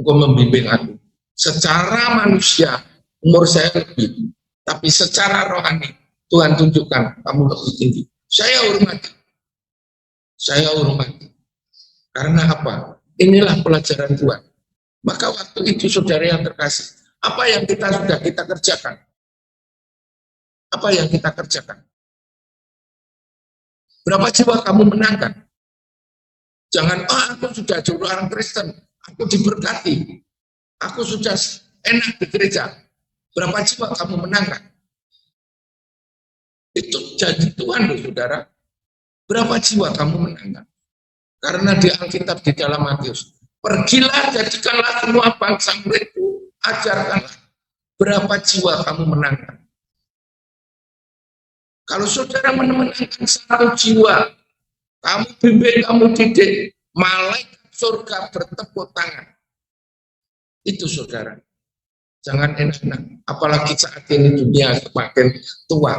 untuk membimbing aku. Secara manusia, umur saya lebih, tapi secara rohani, Tuhan tunjukkan kamu lebih tinggi. Saya hormati. Saya hormati. Karena apa? Inilah pelajaran Tuhan. Maka waktu itu saudara yang terkasih, apa yang sudah kita kerjakan? Apa yang kita kerjakan? Berapa jiwa kamu menangkan? Jangan, aku sudah jadi orang Kristen, aku diberkati, aku sudah enak di gereja. Berapa jiwa kamu menangkan? Itu janji Tuhan loh, saudara. Berapa jiwa kamu menangkan? Karena di Alkitab di dalam Matius, pergilah, jadikanlah semua bangsa muridku, ajarkanlah. Berapa jiwa kamu menangkan? Kalau saudara menangkan 1 jiwa, kamu bimbing, kamu didik, malaikat surga bertepuk tangan. Itu saudara. Jangan enak-enak. Apalagi saat ini dunia semakin tua.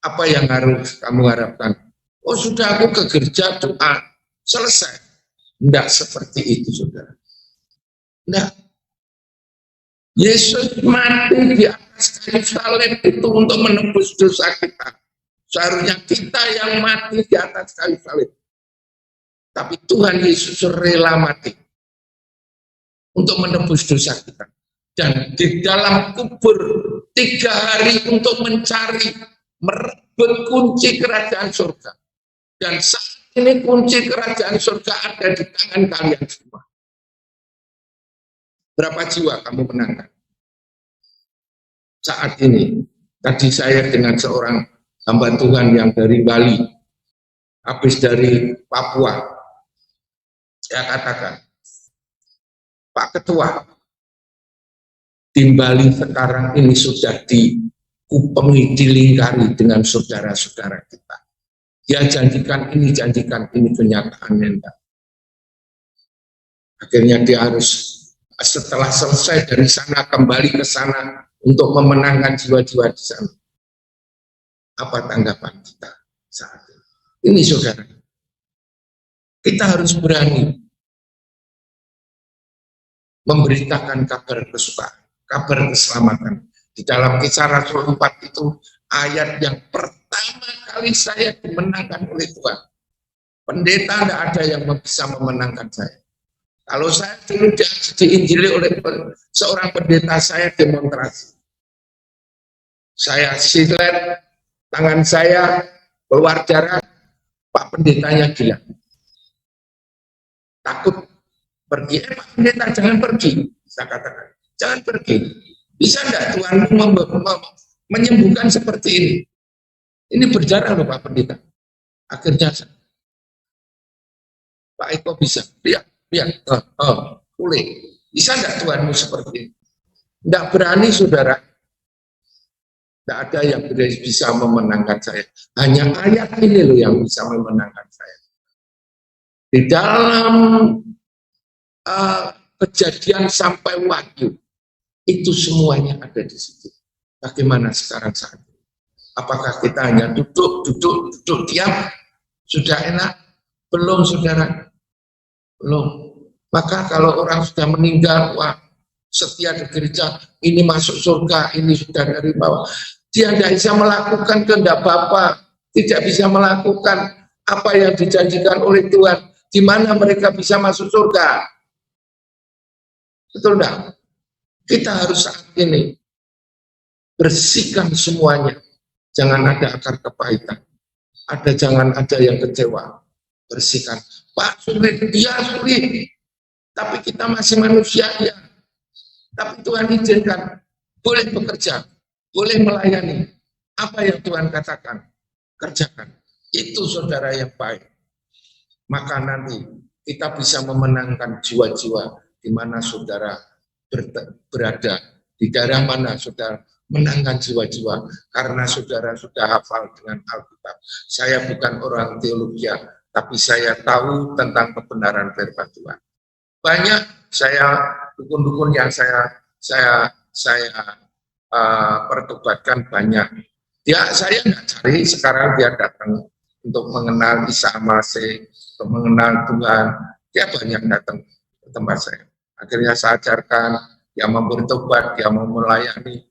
Apa yang harus kamu harapkan? Oh sudah, aku ke gereja doa, selesai. Tidak seperti itu, saudara. Tidak. Yesus mati di atas kayu salib itu untuk menebus dosa kita. Seharusnya kita yang mati di atas kayu salib. Tapi Tuhan Yesus rela mati untuk menebus dosa kita. Dan di dalam kubur 3 hari untuk mencari, merebut kunci kerajaan surga. Dan saat ini kunci kerajaan surga ada di tangan kalian semua. Berapa jiwa kamu menangkan? Saat ini, tadi saya dengan seorang hamba Tuhan yang dari Bali, habis dari Papua. Saya katakan, Pak Ketua, di Bali sekarang ini sudah dikupengi, dilingkari dengan saudara-saudara kita. Dia janjikan ini kenyataannya enggak. Akhirnya dia harus setelah selesai dari sana kembali ke sana untuk memenangkan jiwa-jiwa di sana. Apa tanggapan kita saat ini? Ini saudara, kita harus berani memberitakan kabar kesukaan, kabar keselamatan. Di dalam Kisah Rasul 4 itu ayat yang pertama kali saya dimenangkan oleh Tuhan. Pendeta tidak ada yang bisa memenangkan saya. Kalau saya dulu diinjili oleh seorang pendeta, saya demonstrasi. Saya silet, tangan saya keluar darah, Pak pendetanya gila. Takut pergi, Pak pendeta jangan pergi. Saya katakan, jangan pergi. Bisa enggak Tuhan menyembuhkan seperti ini? Ini berjarak loh Pak pendeta. Akhirnya Pak Eko bisa, lihat, boleh. Bisa enggak Tuhanmu seperti ini? Enggak berani saudara. Tidak ada yang bisa memenangkan saya. Hanya ayat ini loh yang bisa memenangkan saya. Di dalam Kejadian sampai Wahyu, itu semuanya ada di situ. Bagaimana sekarang saat ini? Apakah kita hanya duduk diam? Sudah enak? Belum saudara. Belum. Maka kalau orang sudah meninggal, wah, setia di gereja, ini masuk surga, ini sudah dari bawah. Dia tidak bisa melakukan kehendak Bapa, tidak bisa melakukan apa yang dijanjikan oleh Tuhan. Di mana mereka bisa masuk surga? Betul enggak? Kita harus saat ini bersihkan semuanya. Jangan ada akar kepahitan. Jangan ada yang kecewa. Bersihkan. Pak sulit, dia sulit. Tapi kita masih manusia ya. Tapi Tuhan izinkan, boleh bekerja, boleh melayani. Apa yang Tuhan katakan, kerjakan. Itu saudara yang baik. Maka nanti kita bisa memenangkan jiwa-jiwa di mana saudara berada, di daerah mana saudara menangkan jiwa-jiwa, karena saudara sudah hafal dengan Alkitab. Saya bukan orang teologi, tapi saya tahu tentang kebenaran firman Tuhan. Banyak dukun-dukun yang saya pertobatkan banyak. Saya nggak cari, sekarang dia datang untuk mengenal Isa Masih, untuk mengenal Tuhan. Dia banyak datang ke tempat saya. Akhirnya saya ajarkan, dia mau bertobat, dia mau melayani.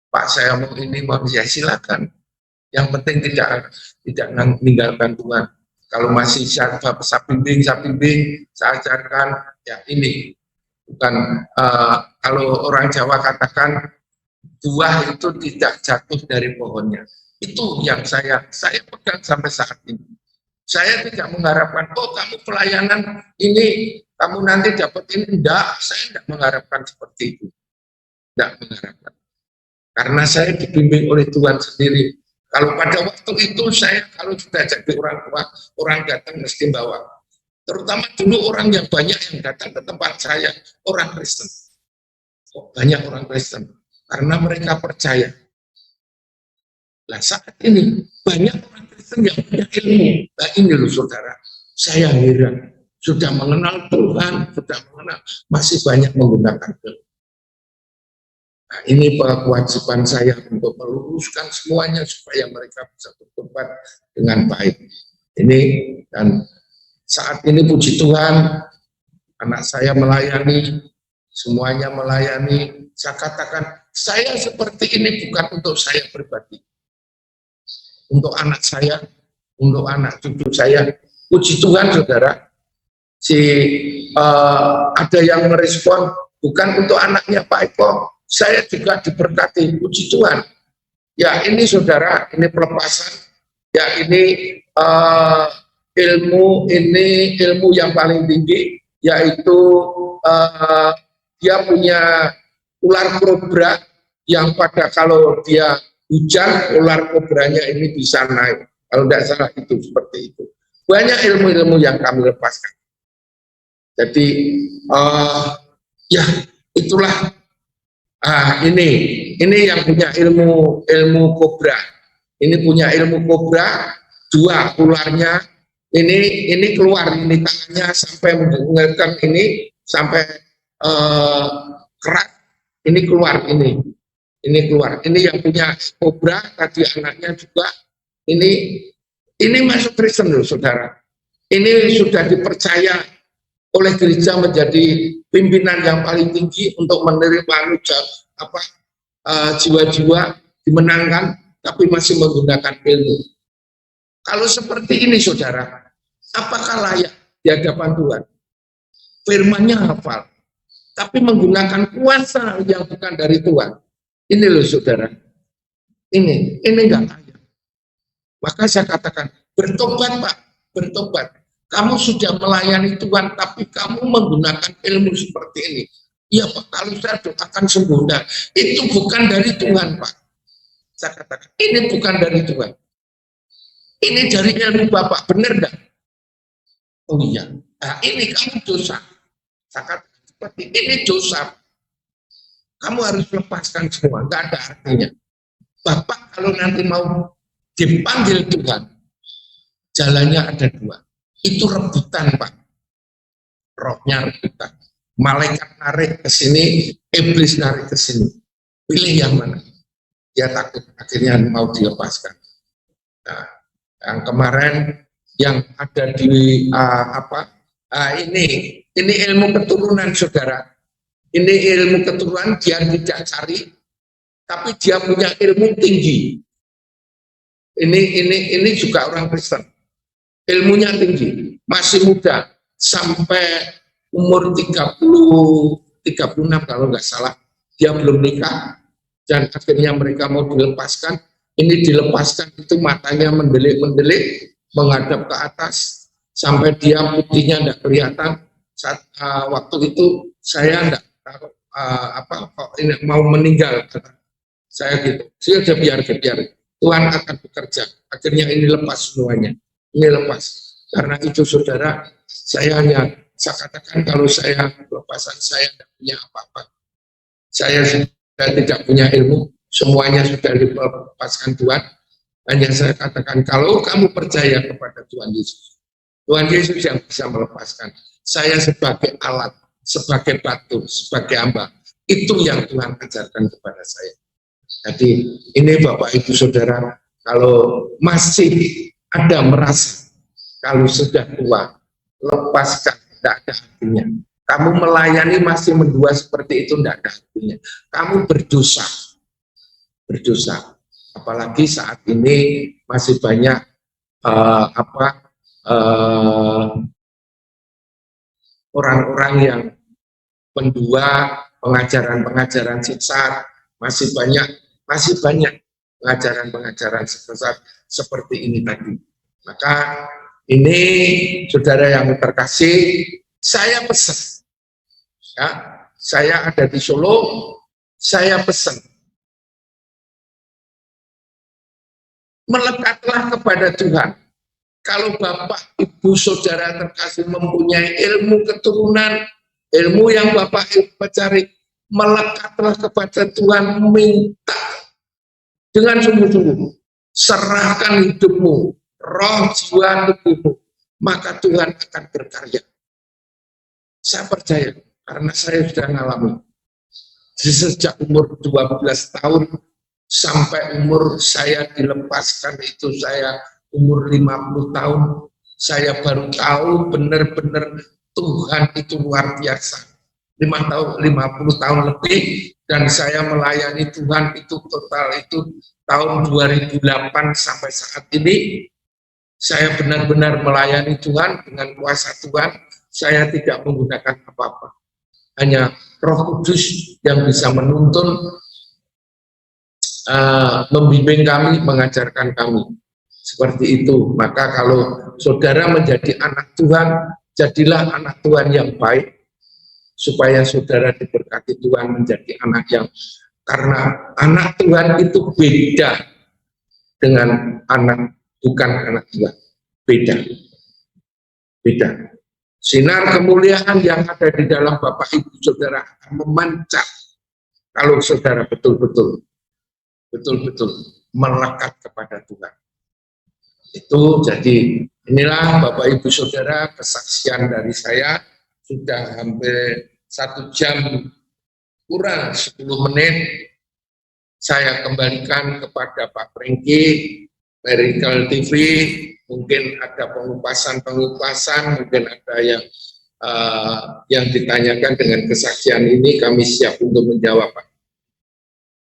Pak saya mau ini, mau ya silakan. Yang penting tidak meninggalkan Tuhan. Kalau masih saya bimbing, saya ajarkan, ya ini. Bukan, kalau orang Jawa katakan, buah itu tidak jatuh dari pohonnya. Itu yang saya pegang sampai saat ini. Saya tidak mengharapkan, kamu pelayanan ini, kamu nanti dapat ini. Enggak, saya tidak mengharapkan seperti itu. Tidak mengharapkan. Karena saya dibimbing oleh Tuhan sendiri. Kalau pada waktu itu kalau sudah jadi orang tua, orang datang mesti bawa. Terutama dulu orang yang banyak yang datang ke tempat saya, orang Kristen. Banyak orang Kristen. Karena mereka percaya. Nah saat ini banyak orang Kristen yang punya ilmu. Nah ini loh saudara, saya heran. Sudah mengenal Tuhan, sudah mengenal, masih banyak menggunakan ilmu. Nah ini kewajiban saya untuk meluruskan semuanya supaya mereka bisa bertobat dengan baik. Ini dan saat ini puji Tuhan, anak saya melayani, semuanya melayani. Saya katakan, saya seperti ini bukan untuk saya pribadi. Untuk anak saya, untuk anak cucu saya. Puji Tuhan saudara, ada yang merespon, bukan untuk anaknya Pak Eko, saya juga diberkati, puji Tuhan. Ya ini saudara, ini pelepasan, ya ini ilmu yang paling tinggi, yaitu dia punya ular kobra yang kalau dia hujan, ular kobranya ini bisa naik. Kalau tidak salah itu seperti itu. Banyak ilmu-ilmu yang kami lepaskan. Jadi ya itulah ini yang punya ilmu kobra. Ini punya ilmu kobra, dua ularnya. Ini keluar ini tangannya sampai mendengarkan ini sampai keras. Ini keluar ini keluar. Ini yang punya kobra tadi anaknya juga. Ini masuk Kristen loh saudara. Ini sudah dipercaya oleh gereja menjadi pimpinan yang paling tinggi untuk menerima jiwa-jiwa dimenangkan, tapi masih menggunakan ilmu. Kalau seperti ini saudara, apakah layak di hadapan Tuhan? Firman-Nya hafal, tapi menggunakan kuasa yang bukan dari Tuhan. Ini loh saudara, ini enggak layak. Maka saya katakan, bertobat Pak, bertobat. Kamu sudah melayani Tuhan, tapi kamu menggunakan ilmu seperti ini. Iya Pak, kalau saya doakan sembuh. Nah, itu bukan dari Tuhan Pak. Saya katakan, ini bukan dari Tuhan. Ini dari ilmu Bapak, benar enggak? Oh iya, nah, ini kamu dosa. Saya katakan seperti ini dosa. Kamu harus lepaskan semua, enggak ada artinya. Bapak kalau nanti mau dipanggil Tuhan, jalannya ada dua. Itu rebutan Pak, rohnya rebutan. Malaikat narik ke sini, iblis narik ke sini. Pilih yang mana? Dia takut, akhirnya mau dilepaskan. Nah, yang kemarin yang ada di ini ilmu keturunan saudara. Ini ilmu keturunan dia tidak cari, tapi dia punya ilmu tinggi. Ini juga orang Kristen. Ilmunya tinggi, masih muda, sampai umur 36 kalau nggak salah, dia belum nikah, dan akhirnya mereka mau dilepaskan. Ini dilepaskan itu matanya mendelik-mendelik, menghadap ke atas, sampai dia putihnya nggak kelihatan. Saat waktu itu saya nggak tahu ini mau meninggal, saya gitu. Saya udah biar Tuhan akan bekerja. Akhirnya ini lepas semuanya. Ini lepas. Karena itu saudara, saya katakan kalau saya lepasan, saya tidak punya apa-apa. Saya sudah tidak punya ilmu, semuanya sudah dilepaskan Tuhan. Hanya saya katakan, kalau kamu percaya kepada Tuhan Yesus yang bisa melepaskan. Saya sebagai alat, sebagai batu, sebagai hamba, itu yang Tuhan ajarkan kepada saya. Jadi ini Bapak Ibu Saudara, kalau masih ada merasa kalau sudah tua, lepaskan, tidak ada artinya. Kamu melayani masih mendua seperti itu, tidak ada artinya. Kamu berdosa, apalagi saat ini masih banyak orang-orang yang mendua, pengajaran sesat, masih banyak pengajaran sesat seperti ini tadi. Maka ini saudara yang terkasih, saya pesan, ya, saya ada di Solo, saya pesan, melekatlah kepada Tuhan. Kalau Bapak Ibu Saudara terkasih mempunyai ilmu keturunan, ilmu yang Bapak Ibu cari, melekatlah kepada Tuhan, minta dengan sungguh-sungguh, serahkan hidupmu, roh, jiwa, tubuhmu, maka Tuhan akan berkarya. Saya percaya, karena saya sudah mengalami. Sejak umur 12 tahun sampai umur saya dilepaskan itu saya umur 50 tahun, saya baru tahu benar-benar Tuhan itu luar biasa. 50 tahun lebih, dan saya melayani Tuhan itu total itu tahun 2008 sampai saat ini. Saya benar-benar melayani Tuhan dengan kuasa Tuhan. Saya tidak menggunakan apa-apa, hanya Roh Kudus yang bisa menuntun, membimbing kami, mengajarkan kami. Seperti itu. Maka kalau saudara menjadi anak Tuhan, jadilah anak Tuhan yang baik, supaya saudara diberkati Tuhan menjadi anak yang Karena anak Tuhan itu beda dengan bukan anak Tuhan. Beda. Beda. Sinar kemuliaan yang ada di dalam Bapak Ibu Saudara akan memancar kalau saudara betul-betul melekat kepada Tuhan. Itu jadi inilah Bapak Ibu Saudara kesaksian dari saya, sudah hampir 1 jam kurang 10 menit. Saya kembalikan kepada Pak Prengki, Miracle TV. Mungkin ada pengupasan, mungkin ada yang ditanyakan dengan kesaksian ini, kami siap untuk menjawab, Pak.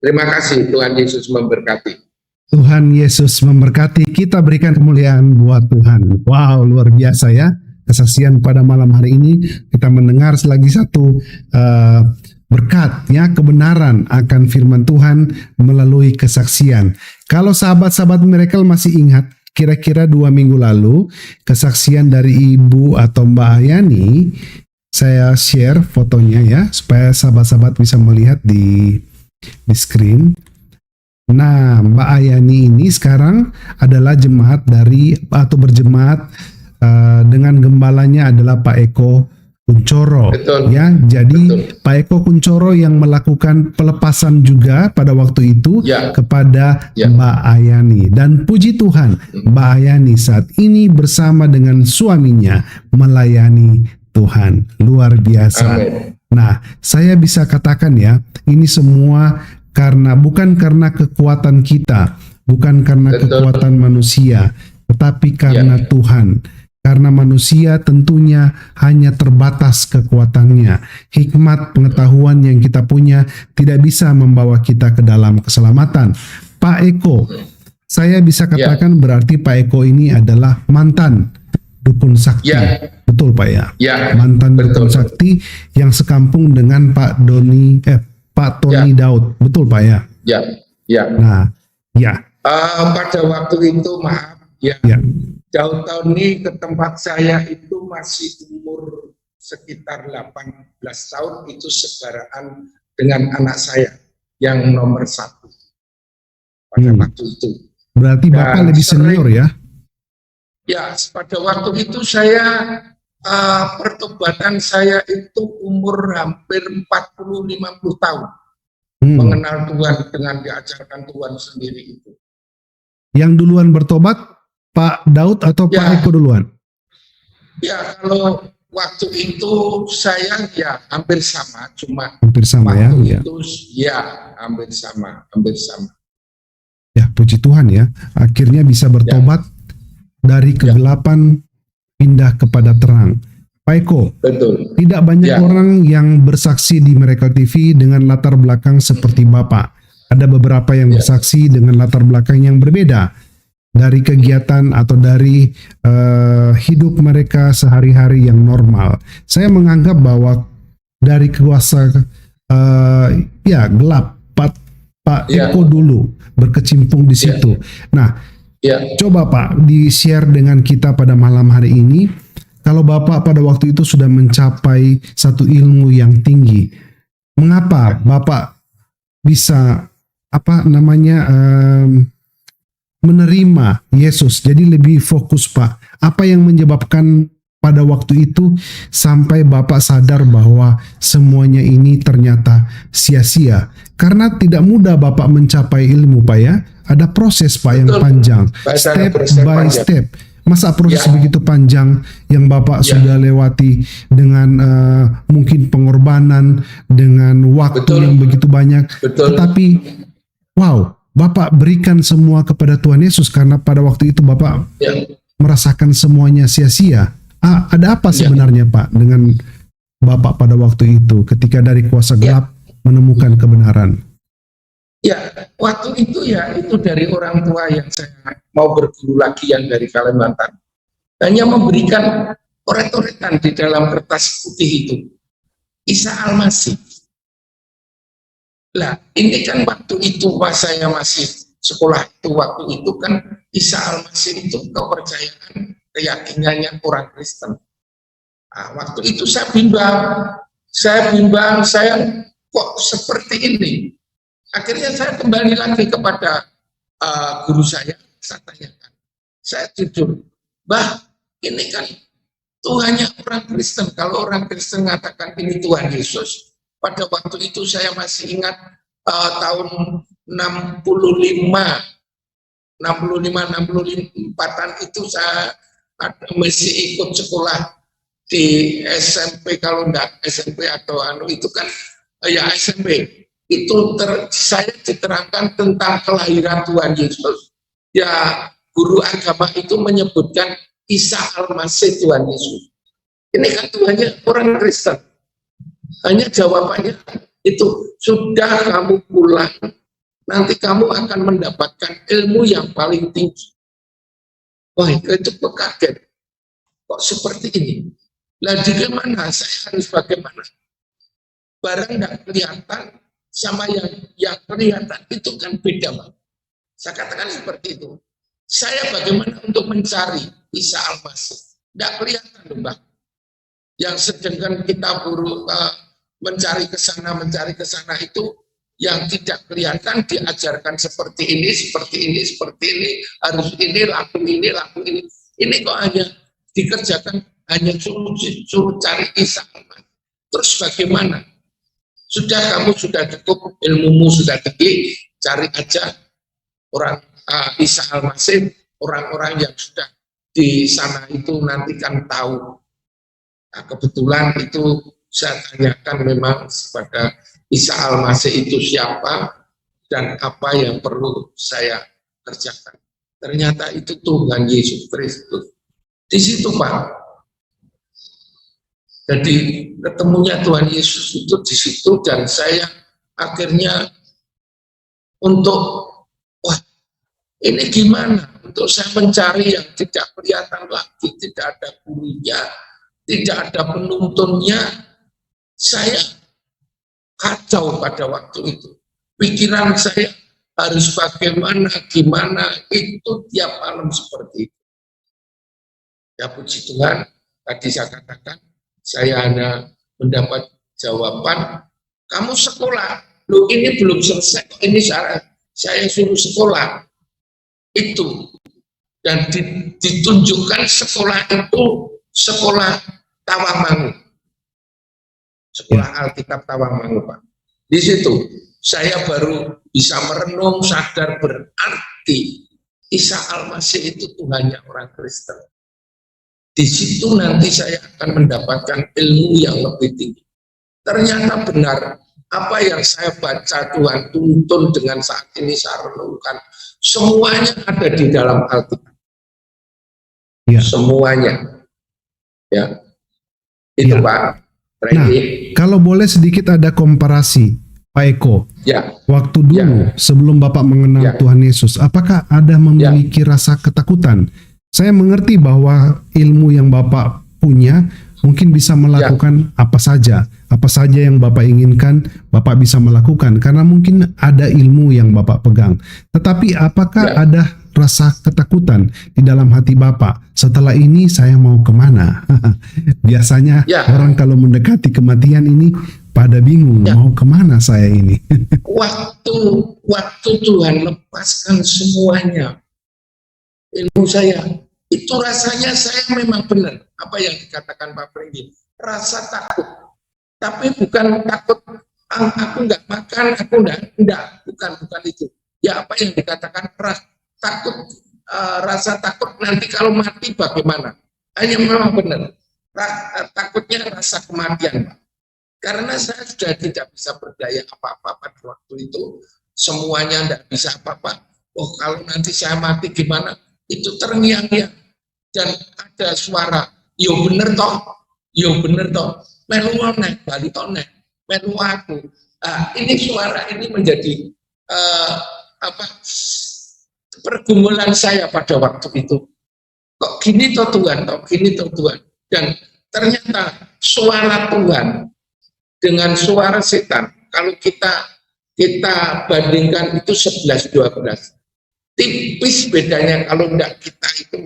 Terima kasih, Tuhan Yesus memberkati. Tuhan Yesus memberkati, kita berikan kemuliaan buat Tuhan. Wow, luar biasa ya kesaksian pada malam hari ini. Kita mendengar lagi satu berkat ya, kebenaran akan firman Tuhan melalui kesaksian. Kalau sahabat-sahabat Miracle masih ingat, kira-kira 2 minggu lalu kesaksian dari Ibu atau Mbak Ayani, saya share fotonya ya supaya sahabat-sahabat bisa melihat di screen. Nah, Mbak Ayani ini sekarang adalah jemaat berjemaat dengan gembalanya adalah Pak Eko Kuncoro. Betul. Ya, jadi Betul. Pak Eko Kuncoro yang melakukan pelepasan juga pada waktu itu Ya. kepada Ya. Mbak Ayani. Dan puji Tuhan, Mbak Ayani saat ini bersama dengan suaminya melayani Tuhan. Luar biasa. Amin. Nah, saya bisa katakan ya, ini semua bukan karena kekuatan kita, bukan karena Betul. kekuatan manusia, tetapi karena Ya. Tuhan. Karena manusia tentunya hanya terbatas kekuatannya. Hikmat pengetahuan yang kita punya tidak bisa membawa kita ke dalam keselamatan. Pak Eko, saya bisa katakan berarti Pak Eko ini adalah mantan dukun sakti. Ya. Betul Pak ya? Ya. Mantan Betul. dukun sakti yang sekampung dengan Pak Tony Ya. Daud. Betul Pak ya? Ya. Ya. Nah, ya. Pada waktu itu maaf ya. Ya. Daud Tony ke tempat saya itu masih umur sekitar 18 tahun, itu sebaraan dengan anak saya yang nomor 1 pada waktu itu. Berarti Bapak Dan lebih senior ya? Ya, pada waktu itu saya pertobatan saya itu umur hampir 40-50 tahun. Mengenal Tuhan dengan diajarkan Tuhan sendiri itu. Yang duluan bertobat Pak Daud atau Ya. Pak Eko duluan? Ya, kalau waktu itu saya ya hampir sama, cuma Hampir sama ya? waktu Ya. itu ya hampir sama. Ya, puji Tuhan ya. Akhirnya bisa bertobat dari kegelapan pindah kepada terang. Pak Eko, Betul. tidak banyak Ya. orang yang bersaksi di Miracle TV dengan latar belakang seperti Bapak. Ada beberapa yang bersaksi dengan latar belakang yang berbeda dari kegiatan atau dari hidup mereka sehari-hari yang normal. Saya menganggap bahwa dari kuasa gelap Pak Eko dulu berkecimpung di situ. Nah, coba Pak di-share dengan kita pada malam hari ini. Kalau Bapak pada waktu itu sudah mencapai satu ilmu yang tinggi, mengapa Bapak bisa menerima Yesus? Jadi lebih fokus Pak. Apa yang menyebabkan pada waktu itu sampai Bapak sadar bahwa semuanya ini ternyata sia-sia? Karena tidak mudah Bapak mencapai ilmu Pak ya. Ada proses Pak yang panjang. Step by step. Masa proses begitu panjang yang Bapak sudah lewati dengan mungkin pengorbanan, dengan waktu yang begitu banyak. Tetapi wow, Bapak berikan semua kepada Tuhan Yesus karena pada waktu itu Bapak merasakan semuanya sia-sia. Ada apa sebenarnya Pak dengan Bapak pada waktu itu ketika dari kuasa gelap menemukan kebenaran? Ya, waktu itu itu dari orang tua yang saya mau berguru lagi yang dari Kalimantan. Hanya memberikan coret-coretan di dalam kertas putih itu. Isa Al-Masih. Lah, ini kan waktu itu pas saya masih sekolah itu, waktu itu kan Isa Al-Masih itu kepercayaan, keyakinannya orang Kristen. Nah, waktu itu saya bimbang, saya kok seperti ini. Akhirnya saya kembali lagi kepada guru saya tanyakan. Saya jujur, Mbah, ini kan Tuhannya orang Kristen. Kalau orang Kristen mengatakan ini Tuhan Yesus, pada waktu itu saya masih ingat tahun 64-an itu saya masih ikut sekolah di SMP, kalau enggak SMP atau itu kan ya SMP. Itu saya diterangkan tentang kelahiran Tuhan Yesus. Ya, guru agama itu menyebutkan Isa Al-Masih Tuhan Yesus. Ini kan Tuhannya orang Kristen. Hanya jawabannya itu, sudah kamu pulang, nanti kamu akan mendapatkan ilmu yang paling tinggi. Wah, itu kaget. Kok seperti ini? Lah bagaimana? Saya harus bagaimana? Barang tidak kelihatan sama yang kelihatan itu kan beda, Bang. Saya katakan seperti itu. Saya bagaimana untuk mencari Isa Al-Masih? Tidak kelihatan, Bang. Yang sedangkan kita mencari ke sana itu yang tidak kelihatan diajarkan seperti ini, harus ini, laku ini. Ini kok hanya dikerjakan, hanya suruh cari Isa Al-Masih. Terus bagaimana? Kamu sudah cukup, ilmumu sudah tinggi, cari aja orang Isa Al-Masih, orang-orang yang sudah di sana itu nanti kan tahu. Nah, kebetulan itu saya tanyakan memang kepada Isa Al-Masih itu siapa dan apa yang perlu saya kerjakan. Ternyata itu Tuhan Yesus Kristus. Di situ, Pak. Jadi ketemunya Tuhan Yesus itu di situ, dan saya akhirnya untuk, wah, ini gimana? Untuk saya mencari yang tidak kelihatan lagi, tidak ada gurunya, tidak ada penuntunnya. Saya kacau pada waktu itu. Pikiran saya harus gimana, itu tiap malam seperti itu. Ya puji Tuhan, tadi saya katakan, saya hanya mendapat jawaban, kamu sekolah, loh ini belum selesai, ini saya suruh sekolah. Itu. Dan ditunjukkan sekolah itu, sekolah Tawangmangu. Sekolah Alkitab Tawangmangu, Pak. Di situ saya baru bisa merenung, sadar berarti Isa Al-Masih itu Tuhannya orang Kristen. Di situ nanti saya akan mendapatkan ilmu yang lebih tinggi. Ternyata benar, apa yang saya baca Tuhan tuntun dengan saat ini saya renungkan, semuanya ada di dalam Alkitab. Ya. Semuanya. Ya. Itu ya. Pak. Nah, kalau boleh sedikit ada komparasi, Pak Eko. Ya. Waktu dulu sebelum Bapak mengenal Tuhan Yesus, apakah ada memiliki rasa ketakutan? Saya mengerti bahwa ilmu yang Bapak punya mungkin bisa melakukan apa saja yang Bapak inginkan, Bapak bisa melakukan karena mungkin ada ilmu yang Bapak pegang. Tetapi apakah ada rasa ketakutan di dalam hati Bapak? Setelah ini saya mau kemana? Biasanya orang kalau mendekati kematian ini pada bingung mau kemana saya ini. waktu Tuhan lepaskan semuanya, ilmu saya itu rasanya saya memang benar apa yang dikatakan Pak Pringgi, rasa takut, tapi bukan takut aku nggak makan, aku enggak, bukan itu ya. Apa yang dikatakan rasa takut nanti kalau mati bagaimana, hanya memang benar takutnya rasa kematian, Pak. Karena saya sudah tidak bisa berdaya apa-apa pada waktu itu, semuanya enggak bisa apa-apa. Oh, kalau nanti saya mati gimana? Itu terngiang-ngiang. Dan ada suara, yo bener toh, melu nek, bali toh nek, melu aku. Ini suara ini menjadi pergumulan saya pada waktu itu. Kok gini toh Tuhan, Dan ternyata suara Tuhan dengan suara setan, kalau kita bandingkan itu 11-12. Tipis bedanya kalau enggak kita itu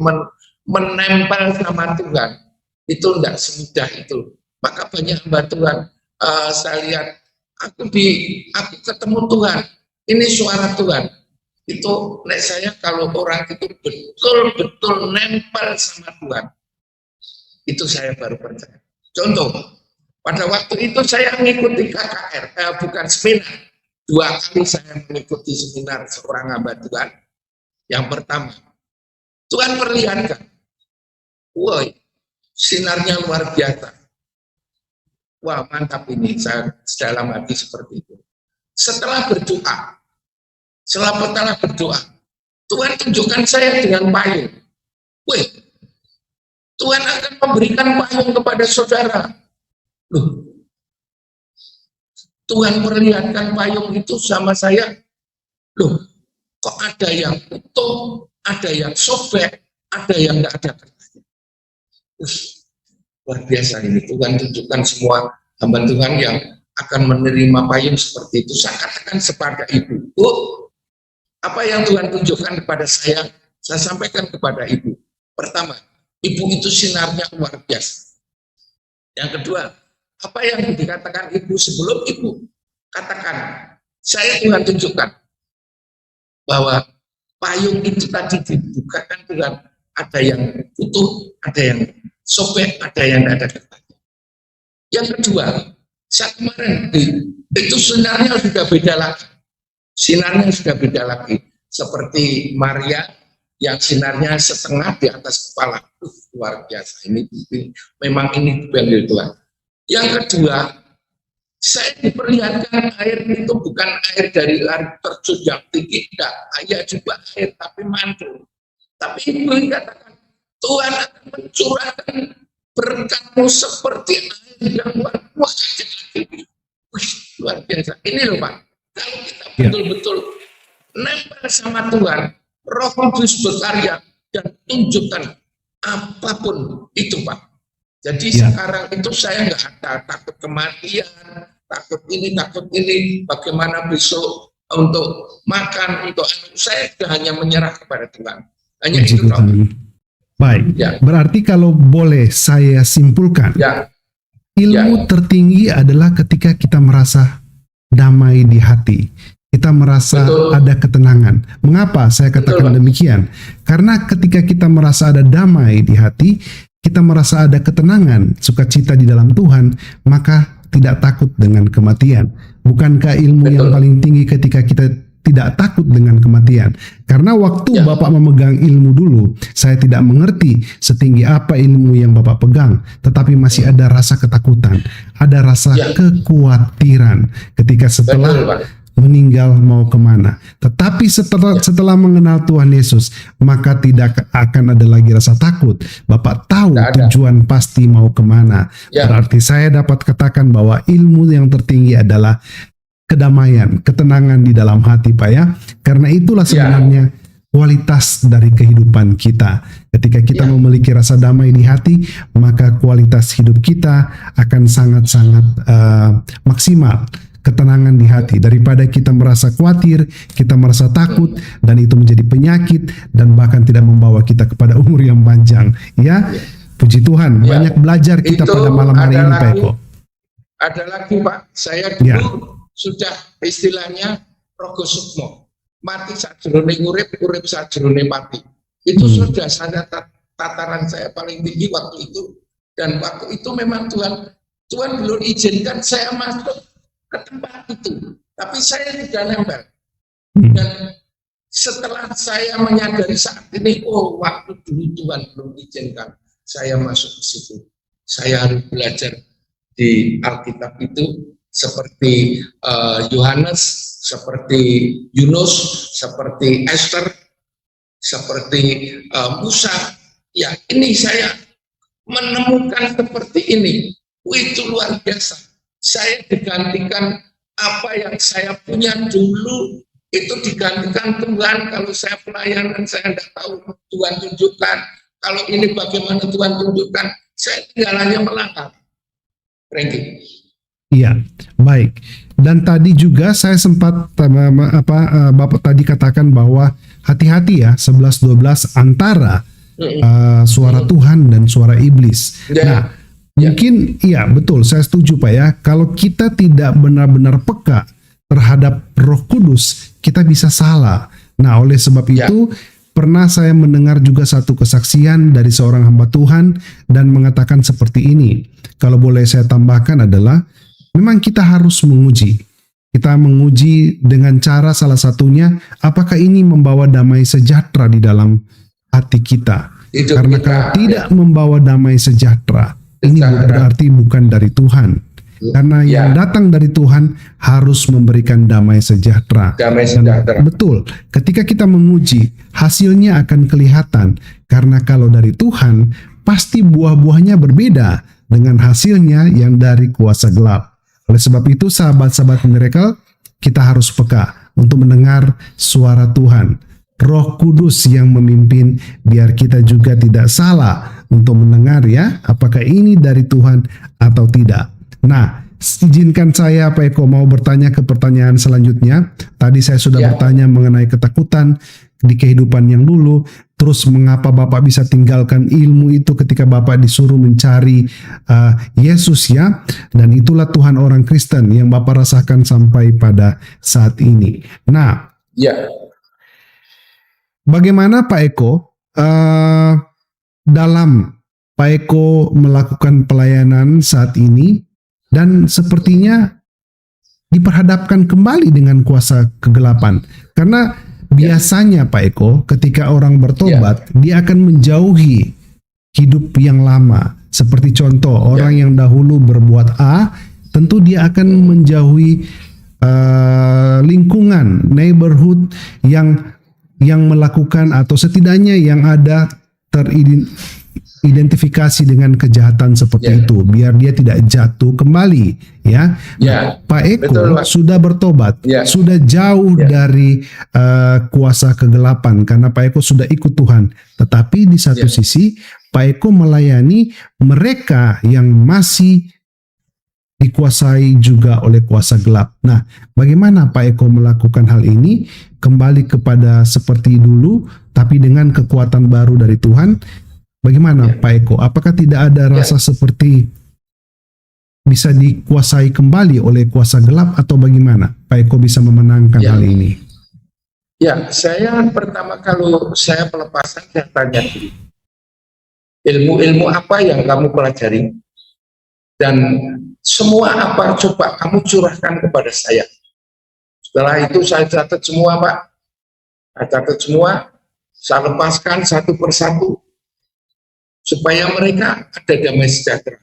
menempel sama Tuhan, itu enggak semudah itu. Maka banyak hamba Tuhan, saya lihat aku ketemu Tuhan, ini suara Tuhan. Itu saya kalau orang itu betul-betul nempel sama Tuhan, itu saya baru percaya. Contoh, pada waktu itu saya mengikuti KKR, bukan seminar. 2 kali saya mengikuti seminar seorang hamba Tuhan. Yang pertama, Tuhan perlihatkan, woi, sinarnya luar biasa. Wah, mantap ini, saya dalam hati seperti itu. Setelah berdoa, Tuhan tunjukkan saya dengan payung. Wih, Tuhan akan memberikan payung kepada saudara. Loh, Tuhan perlihatkan payung itu sama saya. Loh, kok ada yang utuh, ada yang sobek, ada yang tidak ada kertasnya. Luar biasa ini, Tuhan tunjukkan semua hamba Tuhan yang akan menerima payung seperti itu. Saya katakan kepada ibu, apa yang Tuhan tunjukkan kepada saya sampaikan kepada ibu. Pertama, ibu itu sinarnya luar biasa. Yang kedua, apa yang dikatakan ibu sebelum ibu katakan, saya Tuhan tunjukkan bahwa payung itu tadi dibukakan Tuhan, ada yang utuh, ada yang sobek, ada yang tidak ada kertasnya. Yang kedua, saat kemarin itu sinarnya sudah beda lagi, seperti Maria yang sinarnya setengah di atas kepala. Luar biasa, ini memang ini dipanggil Tuhan. Yang kedua, saya diperlihatkan air itu bukan air dari air terjun yang tinggi, tidak, ya juga air tapi mantul. Tapi ibu katakan, Tuhan akan mencurahkan berkatmu seperti air yang luar biasa. Ini loh Pak, kalau kita betul-betul nempel sama Tuhan, Roh Kudus berkarya dan tunjukkan apapun itu Pak. Jadi sekarang itu saya nggak ada takut kematian, takut ini, bagaimana besok untuk makan, untuk saya sudah hanya menyerah kepada Tuhan. Hanya itu Roh. Baik, berarti kalau boleh saya simpulkan, ilmu tertinggi adalah ketika kita merasa damai di hati. Kita merasa ada ketenangan. Mengapa saya katakan demikian? Karena ketika kita merasa ada damai di hati, kita merasa ada ketenangan, sukacita di dalam Tuhan, maka tidak takut dengan kematian. Bukankah ilmu yang paling tinggi ketika kita tidak takut dengan kematian? Karena waktu Bapak memegang ilmu dulu, saya tidak mengerti setinggi apa ilmu yang Bapak pegang, tetapi masih ada rasa ketakutan, ada rasa kekhawatiran ketika setelah meninggal mau kemana. Tetapi setelah mengenal Tuhan Yesus, maka tidak akan ada lagi rasa takut. Bapak tahu tujuan pasti mau kemana. Berarti saya dapat katakan bahwa ilmu yang tertinggi adalah kedamaian, ketenangan di dalam hati Pak ya. Karena itulah sebenarnya kualitas dari kehidupan kita. Ketika kita memiliki rasa damai di hati, maka kualitas hidup kita akan sangat-sangat maksimal. Ketenangan di hati, daripada kita merasa khawatir, kita merasa takut, dan itu menjadi penyakit dan bahkan tidak membawa kita kepada umur yang panjang. Ya, puji Tuhan, banyak belajar kita itu pada malam hari ini Pak Eko. Ada lagi Pak, saya dulu sudah istilahnya rogo sukmo, mati sajroning urip, urip sajroning mati. Itu sudah saya tataran saya paling tinggi waktu itu, dan waktu itu memang Tuhan belum izinkan saya masuk ke tempat itu, tapi saya sudah nempel. Dan setelah saya menyadari saat ini, waktu dulu Tuhan belum izinkan saya masuk ke situ. Saya harus belajar di Alkitab itu seperti Yohanes, seperti Yunus, seperti Esther, seperti Musa. Ya, ini saya menemukan seperti ini. Itu luar biasa. Saya digantikan apa yang saya punya dulu, itu digantikan Tuhan. Kalau saya pelayanan, saya tidak tahu, Tuhan tunjukkan. Kalau ini bagaimana Tuhan tunjukkan, saya tinggal hanya melangkah. Frankie. Iya, baik. Dan tadi juga saya sempat Bapak tadi katakan bahwa hati-hati ya, 11-12 antara suara Tuhan dan suara iblis. Nah, mungkin iya betul, saya setuju Pak ya. Kalau kita tidak benar-benar peka terhadap Roh Kudus, kita bisa salah. Nah, oleh sebab itu pernah saya mendengar juga satu kesaksian dari seorang hamba Tuhan dan mengatakan seperti ini. Kalau boleh saya tambahkan adalah memang kita harus menguji. Kita menguji dengan cara salah satunya apakah ini membawa damai sejahtera di dalam hati kita. Karena kalau tidak membawa damai sejahtera, ini berarti bukan dari Tuhan. Karena yang datang dari Tuhan harus memberikan damai sejahtera. Betul, ketika kita menguji, hasilnya akan kelihatan. Karena kalau dari Tuhan, pasti buah-buahnya berbeda dengan hasilnya yang dari kuasa gelap. Oleh sebab itu, sahabat-sahabat Miracle, kita harus peka untuk mendengar suara Tuhan. Roh Kudus yang memimpin, biar kita juga tidak salah untuk mendengar ya, apakah ini dari Tuhan atau tidak. Nah, izinkan saya Pak Eko mau bertanya ke pertanyaan selanjutnya. Tadi saya sudah bertanya mengenai ketakutan di kehidupan yang dulu. Terus mengapa Bapak bisa tinggalkan ilmu itu ketika Bapak disuruh mencari Yesus ya. Dan itulah Tuhan orang Kristen yang Bapak rasakan sampai pada saat ini. Nah, bagaimana Pak Eko dalam Pak Eko melakukan pelayanan saat ini dan sepertinya diperhadapkan kembali dengan kuasa kegelapan. Karena biasanya Pak Eko ketika orang bertobat dia akan menjauhi hidup yang lama. Seperti contoh orang yang dahulu berbuat A, tentu dia akan menjauhi lingkungan, neighborhood yang melakukan atau setidaknya yang ada teridentifikasi dengan kejahatan seperti itu, biar dia tidak jatuh kembali ya. Pak Eko sudah bertobat, sudah jauh dari kuasa kegelapan karena Pak Eko sudah ikut Tuhan. Tetapi di satu sisi Pak Eko melayani mereka yang masih dikuasai juga oleh kuasa gelap. Nah, bagaimana Pak Eko melakukan hal ini? Kembali kepada seperti dulu, tapi dengan kekuatan baru dari Tuhan. Bagaimana Pak Eko? Apakah tidak ada rasa seperti bisa dikuasai kembali oleh kuasa gelap atau bagaimana Pak Eko bisa memenangkan hal ini? Ya, saya pertama kalau saya pelepasan saya tanya dulu, ilmu-ilmu apa yang kamu pelajari? Dan semua apa coba kamu curahkan kepada saya. Setelah itu saya catat semua Pak. Saya catat semua, saya lepaskan satu persatu supaya mereka ada damai sejahtera.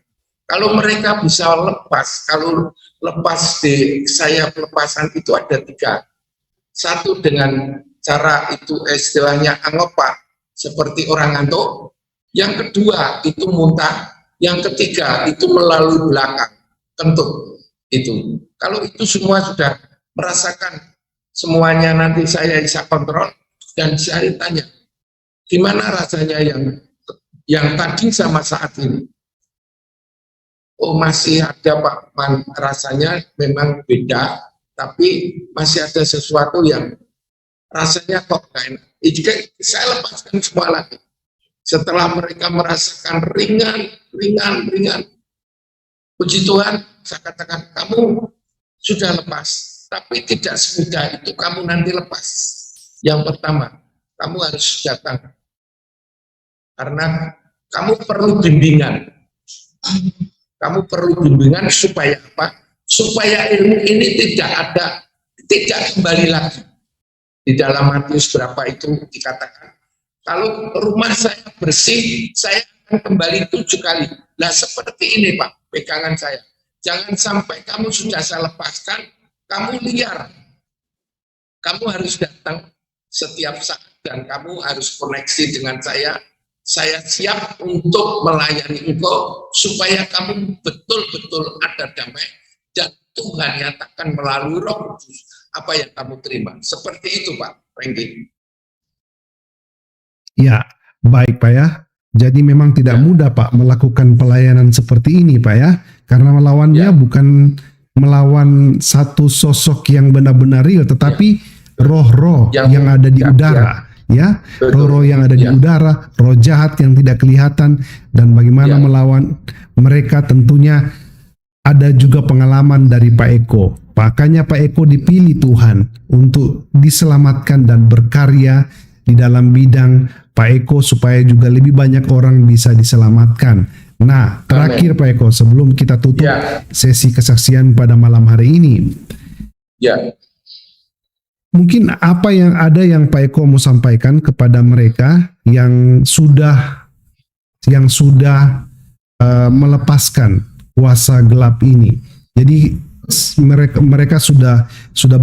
Kalau mereka bisa lepas, kalau lepas di saya pelepasan itu ada 3. Satu dengan cara itu istilahnya angopa, seperti orang ngantuk. Yang kedua itu muntah. Yang ketiga itu melalui belakang, kentut itu. Kalau itu semua sudah merasakan semuanya, nanti saya bisa kontrol dan saya tanya, gimana rasanya yang tadi sama saat ini? Oh masih ada Pak, rasanya memang beda, tapi masih ada sesuatu yang rasanya kok gak enak. Jika saya lepaskan semua lagi. Setelah mereka merasakan ringan. Puji Tuhan, saya katakan, kamu sudah lepas, tapi tidak semudah itu kamu nanti lepas. Yang pertama, kamu harus datang. Karena kamu perlu bimbingan. Kamu perlu bimbingan supaya apa? Supaya ilmu ini tidak kembali lagi. Di dalam Matius berapa itu dikatakan, kalau rumah saya bersih, saya akan kembali 7 kali. Nah seperti ini Pak, pegangan saya. Jangan sampai kamu sudah saya lepaskan, kamu liar. Kamu harus datang setiap saat dan kamu harus koneksi dengan saya. Saya siap untuk melayani engkau supaya kamu betul-betul ada damai dan Tuhan nyatakan melalui Roh Kudus apa yang kamu terima. Seperti itu Pak Renggi. Ya, baik Pak ya. Jadi memang tidak mudah Pak melakukan pelayanan seperti ini Pak ya. Karena melawannya bukan melawan satu sosok yang benar-benar real, tetapi roh-roh yang ada di udara. Ya, roh-roh yang ada di udara, roh jahat yang tidak kelihatan, dan bagaimana melawan mereka tentunya ada juga pengalaman dari Pak Eko. Makanya Pak Eko dipilih Tuhan untuk diselamatkan dan berkarya di dalam bidang Pak Eko supaya juga lebih banyak orang bisa diselamatkan. Nah, terakhir Pak Eko, sebelum kita tutup sesi kesaksian pada malam hari ini, mungkin apa yang ada yang Pak Eko mau sampaikan kepada mereka yang sudah melepaskan kuasa gelap ini. Jadi mereka sudah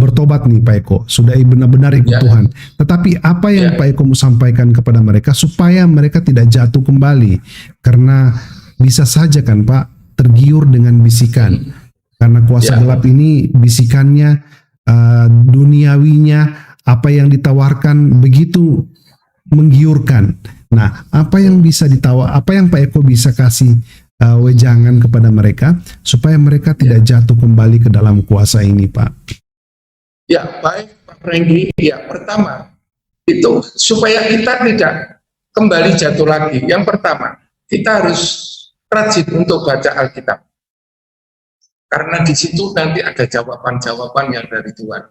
bertobat nih Pak Eko, sudah benar-benar ikut Tuhan. Tetapi apa yang Pak Eko mau sampaikan kepada mereka supaya mereka tidak jatuh kembali? Karena bisa saja kan Pak tergiur dengan bisikan. Karena kuasa gelap ini bisikannya, duniawinya, apa yang ditawarkan begitu menggiurkan. Nah, apa yang Pak Eko bisa kasih wejangan kepada mereka supaya mereka tidak jatuh kembali ke dalam kuasa ini, Pak? Ya, baik Pak Renggi. Ya, pertama itu supaya kita tidak kembali jatuh lagi. Yang pertama, kita harus rajin untuk baca Alkitab. Karena di situ nanti ada jawaban-jawaban yang dari Tuhan.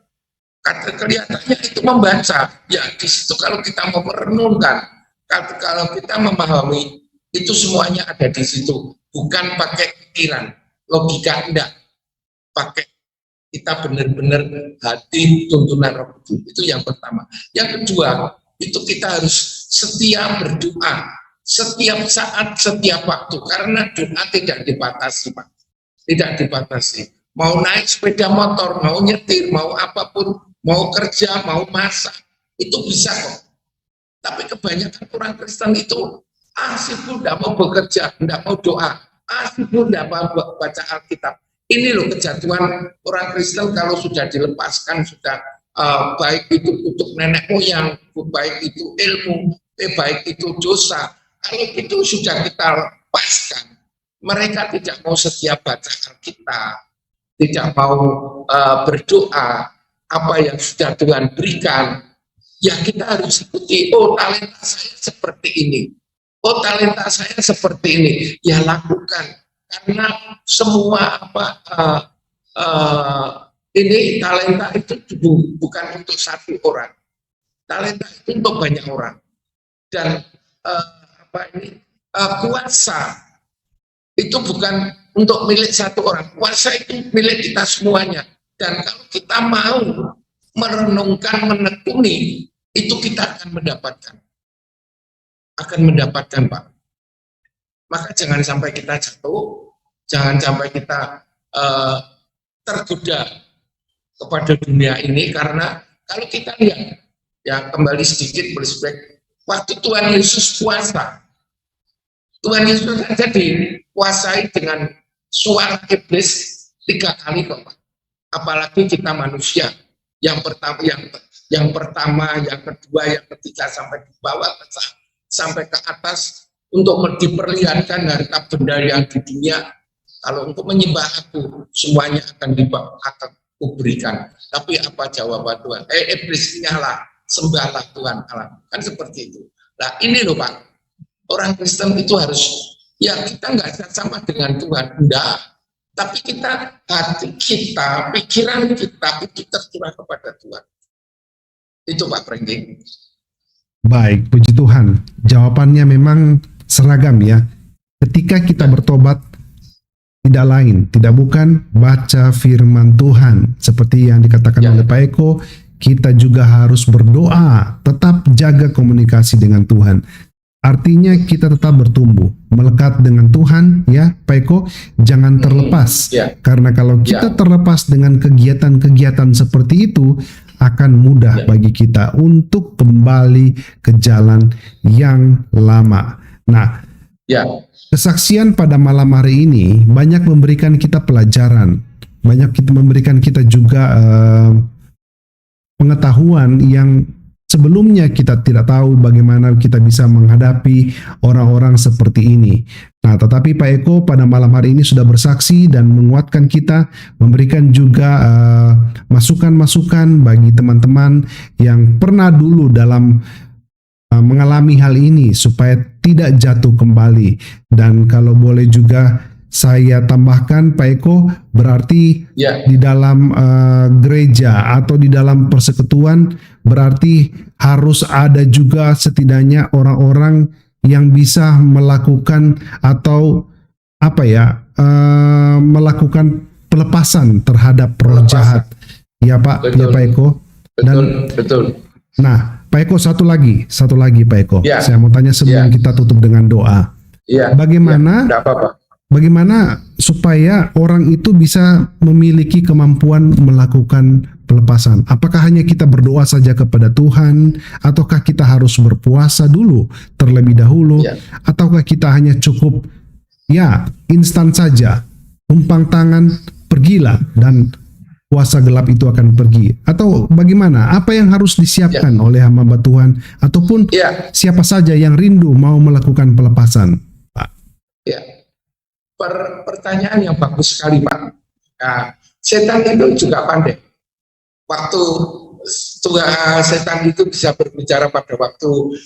Kata kelihatannya itu membaca. Ya, di situ kalau kita mau merenungkan, kalau kita memahami, itu semuanya ada di situ. Bukan pakai pikiran, logika enggak. Pakai kita benar-benar hati tuntunan Roh Kudus. Itu yang pertama. Yang kedua, itu kita harus setia berdoa. Setiap saat, setiap waktu. Karena doa tidak dibatasi, Pak. Tidak dibatasi. Mau naik sepeda motor, mau nyetir, mau apapun, mau kerja, mau masak, itu bisa kok. Tapi kebanyakan orang Kristen itu sibuk tidak mau bekerja, tidak mau doa, sibuk tidak mau baca Alkitab. Ini loh kejatuhan orang Kristen kalau sudah dilepaskan, sudah baik itu untuk nenek moyang, baik itu ilmu, baik itu dosa. Kalau itu sudah kita lepaskan, mereka tidak mau setia baca Alkitab, tidak mau berdoa, apa yang sudah Tuhan berikan, ya kita harus ikuti. Oh, talenta saya seperti ini. Oh, talenta saya seperti ini. Ya lakukan. Karena semua ini talenta itu bukan untuk satu orang. Talenta itu untuk banyak orang. Dan kuasa itu bukan untuk milik satu orang. Kuasa itu milik kita semuanya. Dan kalau kita mau merenungkan, menekuni, itu kita akan mendapatkan. Pak. Maka jangan sampai kita jatuh, jangan sampai kita tergoda kepada dunia ini, karena kalau kita lihat, ya kembali sedikit flashback, waktu Tuhan Yesus puasa, Tuhan Yesus saja dikuasai dengan suara iblis 3 kali kok, Pak. Apalagi kita manusia, yang pertama, yang kedua, yang ketiga, sampai di bawah, sampai ke atas, untuk diperlihatkan harta benda yang di dunia. Kalau untuk menyembah aku, semuanya akan kuberikan. Tapi apa jawaban Tuhan? Iblis, nyala, sembahlah Tuhan Allah. Kan seperti itu. Nah ini loh Pak, orang Kristen itu harus, ya kita nggak sama dengan Tuhan, enggak. Tapi hati kita, pikiran kita itu tercurah kepada Tuhan. Itu Pak Prenggi. Baik, puji Tuhan. Jawabannya memang seragam ya. Ketika kita bertobat, tidak lain, tidak bukan baca firman Tuhan. Seperti yang dikatakan oleh Pak Eko, kita juga harus berdoa, tetap jaga komunikasi dengan Tuhan. Artinya kita tetap bertumbuh, melekat dengan Tuhan ya Pak Eko, jangan terlepas. Karena kalau kita terlepas dengan kegiatan-kegiatan seperti itu, akan mudah bagi kita untuk kembali ke jalan yang lama. Nah, kesaksian pada malam hari ini banyak memberikan kita pelajaran, banyak memberikan kita juga pengetahuan yang sebelumnya kita tidak tahu bagaimana kita bisa menghadapi orang-orang seperti ini. Nah, tetapi Pak Eko pada malam hari ini sudah bersaksi dan menguatkan kita, memberikan juga masukan-masukan bagi teman-teman yang pernah dulu dalam mengalami hal ini supaya tidak jatuh kembali. Dan kalau boleh juga saya tambahkan Pak Eko, berarti Ya, di dalam gereja atau di dalam persekutuan berarti harus ada juga setidaknya orang-orang yang bisa melakukan atau apa ya, melakukan pelepasan terhadap roh Pelepasan. jahat. Ya Pak, ya Betul. Pak Eko. Dan betul. nah, Pak Eko satu lagi Pak Eko. Ya. Saya mau tanya sebelum Ya. kita tutup dengan doa. Iya. Bagaimana Enggak apa-apa. Bagaimana supaya orang itu bisa memiliki kemampuan melakukan pelepasan? Apakah hanya kita berdoa saja kepada Tuhan, ataukah kita harus berpuasa dulu terlebih dahulu, Ya. ataukah kita hanya cukup ya instan saja, tumpang tangan, pergilah dan kuasa gelap itu akan pergi? Atau bagaimana? Apa yang harus disiapkan oleh hamba Tuhan ataupun Iya. siapa saja yang rindu mau melakukan pelepasan? Pak. Ya. Pertanyaan yang bagus sekali, Pak. Nah, setan itu juga pandai. Waktu setan itu bisa berbicara pada waktu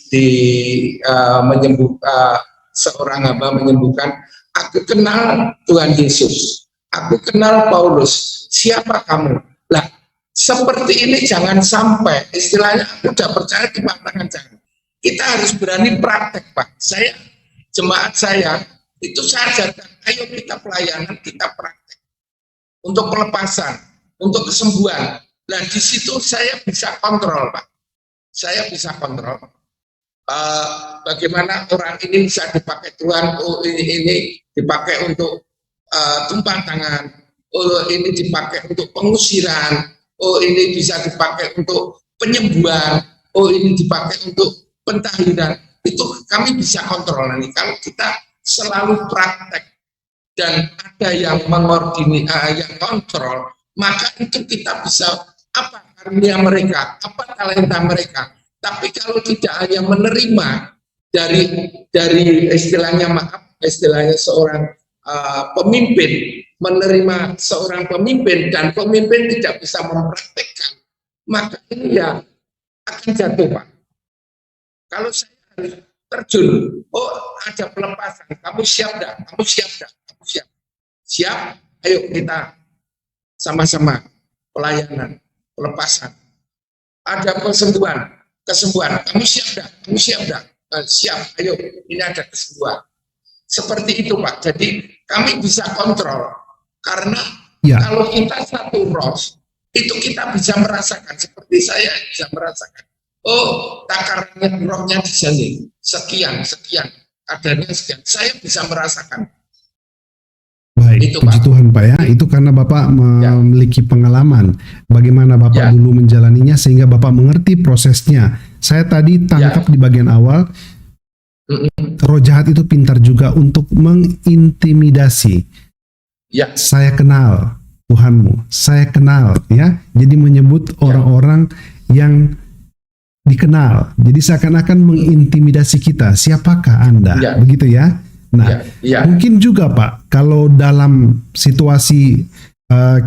seorang hamba menyembuhkan, aku kenal Tuhan Yesus, aku kenal Paulus, siapa kamu? Lah, seperti ini jangan sampai, istilahnya aku udah percaya di tangan, jangan. Kita harus berani praktek, Pak. Jemaat saya, itu saya ajarkan, ayo kita pelayanan, kita praktek untuk pelepasan, untuk kesembuhan. Nah, di situ saya bisa kontrol, Pak. Saya bisa kontrol bagaimana orang ini bisa dipakai Tuhan. Oh, ini dipakai untuk tumpang tangan. Oh, ini dipakai untuk pengusiran. Oh, ini bisa dipakai untuk penyembuhan. Oh, ini dipakai untuk pentahiran. Itu kami bisa kontrol nanti kalau kita selalu praktek dan ada yang mengordinir, yang kontrol, maka itu kita bisa apa karunia mereka, apa talenta mereka. Tapi kalau tidak hanya menerima dari istilahnya seorang pemimpin, menerima seorang pemimpin dan pemimpin tidak bisa mempraktekkan, maka ini ya akan jatuh, Pak. Kalau saya harus terjun, oh ada pelepasan, kamu siap dah, kamu siap dah, kamu siap, siap, ayo kita sama-sama pelayanan, pelepasan, ada kesembuhan, kamu siap dah, siap, ayo ini ada kesembuhan, seperti itu Pak. Jadi kami bisa kontrol karena kalau kita satu roh itu kita bisa merasakan, seperti saya bisa merasakan. Oh, takarannya rohnya di sini sekian, kadarnya sekian. Saya bisa merasakan. Baik, Itu, puji Pak. Tuhan Pak ya. Itu karena Bapak memiliki pengalaman bagaimana Bapak dulu menjalaninya sehingga Bapak mengerti prosesnya. Saya tadi tangkap di bagian awal, roh jahat itu pintar juga untuk mengintimidasi. Saya kenal Tuhanmu, saya kenal ya. Jadi menyebut orang-orang yang dikenal. Jadi seakan-akan mengintimidasi kita. Siapakah Anda? Begitu ya. Nah, mungkin juga Pak, kalau dalam situasi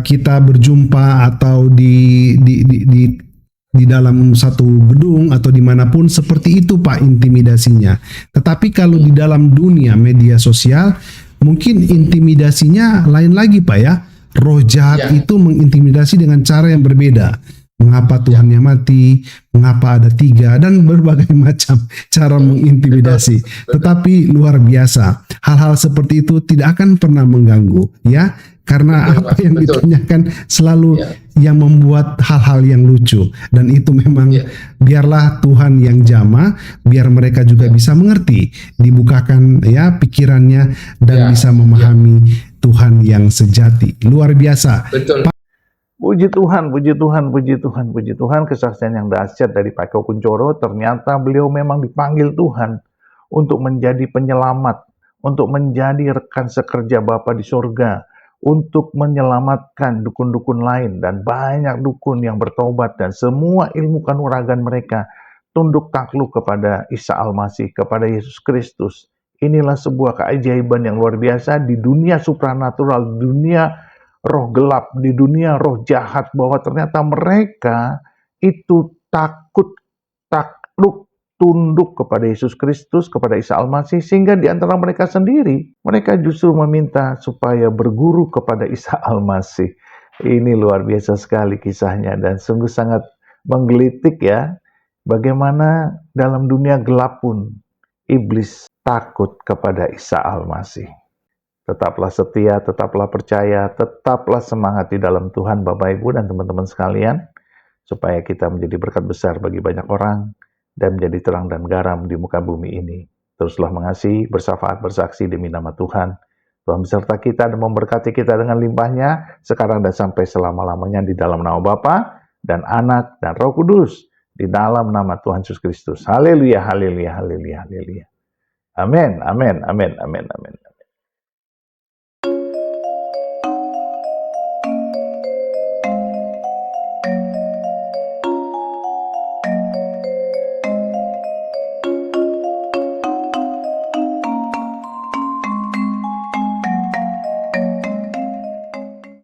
kita berjumpa atau di dalam satu gedung atau dimanapun seperti itu Pak intimidasinya. Tetapi kalau di dalam dunia media sosial, mungkin intimidasinya lain lagi Pak ya. Roh jahat itu mengintimidasi dengan cara yang berbeda. Mengapa Tuhannya mati, mengapa ada 3, dan berbagai macam cara mengintimidasi. Tetapi luar biasa, hal-hal seperti itu tidak akan pernah mengganggu, ya, karena apa yang ditanyakan selalu yang membuat hal-hal yang lucu, dan itu memang biarlah Tuhan yang jamah, biar mereka juga bisa mengerti, dibukakan ya pikirannya dan bisa memahami Tuhan yang sejati. Luar biasa. Puji Tuhan, puji Tuhan, puji Tuhan, puji Tuhan, kesaksian yang dahsyat dari Pak Eko Kunchoro. Ternyata beliau memang dipanggil Tuhan untuk menjadi penyelamat, untuk menjadi rekan sekerja Bapa di surga, untuk menyelamatkan dukun-dukun lain, dan banyak dukun yang bertobat, dan semua ilmu kanuragan mereka tunduk takluk kepada Isa Al-Masih, kepada Yesus Kristus. Inilah sebuah keajaiban yang luar biasa di dunia supranatural, di dunia roh gelap, di dunia roh jahat, bahwa ternyata mereka itu takut, takluk tunduk kepada Yesus Kristus, kepada Isa Al-Masih, sehingga di antara mereka sendiri, mereka justru meminta supaya berguru kepada Isa Al-Masih. Ini luar biasa sekali kisahnya dan sungguh sangat menggelitik ya, bagaimana dalam dunia gelap pun iblis takut kepada Isa Al-Masih. Tetaplah setia, tetaplah percaya, tetaplah semangat di dalam Tuhan Bapak Ibu dan teman-teman sekalian, supaya kita menjadi berkat besar bagi banyak orang, dan menjadi terang dan garam di muka bumi ini. Teruslah mengasihi, bersafaat, bersaksi demi nama Tuhan. Tuhan beserta kita dan memberkati kita dengan limpahnya, sekarang dan sampai selama-lamanya di dalam nama Bapa dan Anak dan Roh Kudus, di dalam nama Tuhan Yesus Kristus. Haleluya, haleluya, haleluya, haleluya. Amin, amin, amin, amin, amin.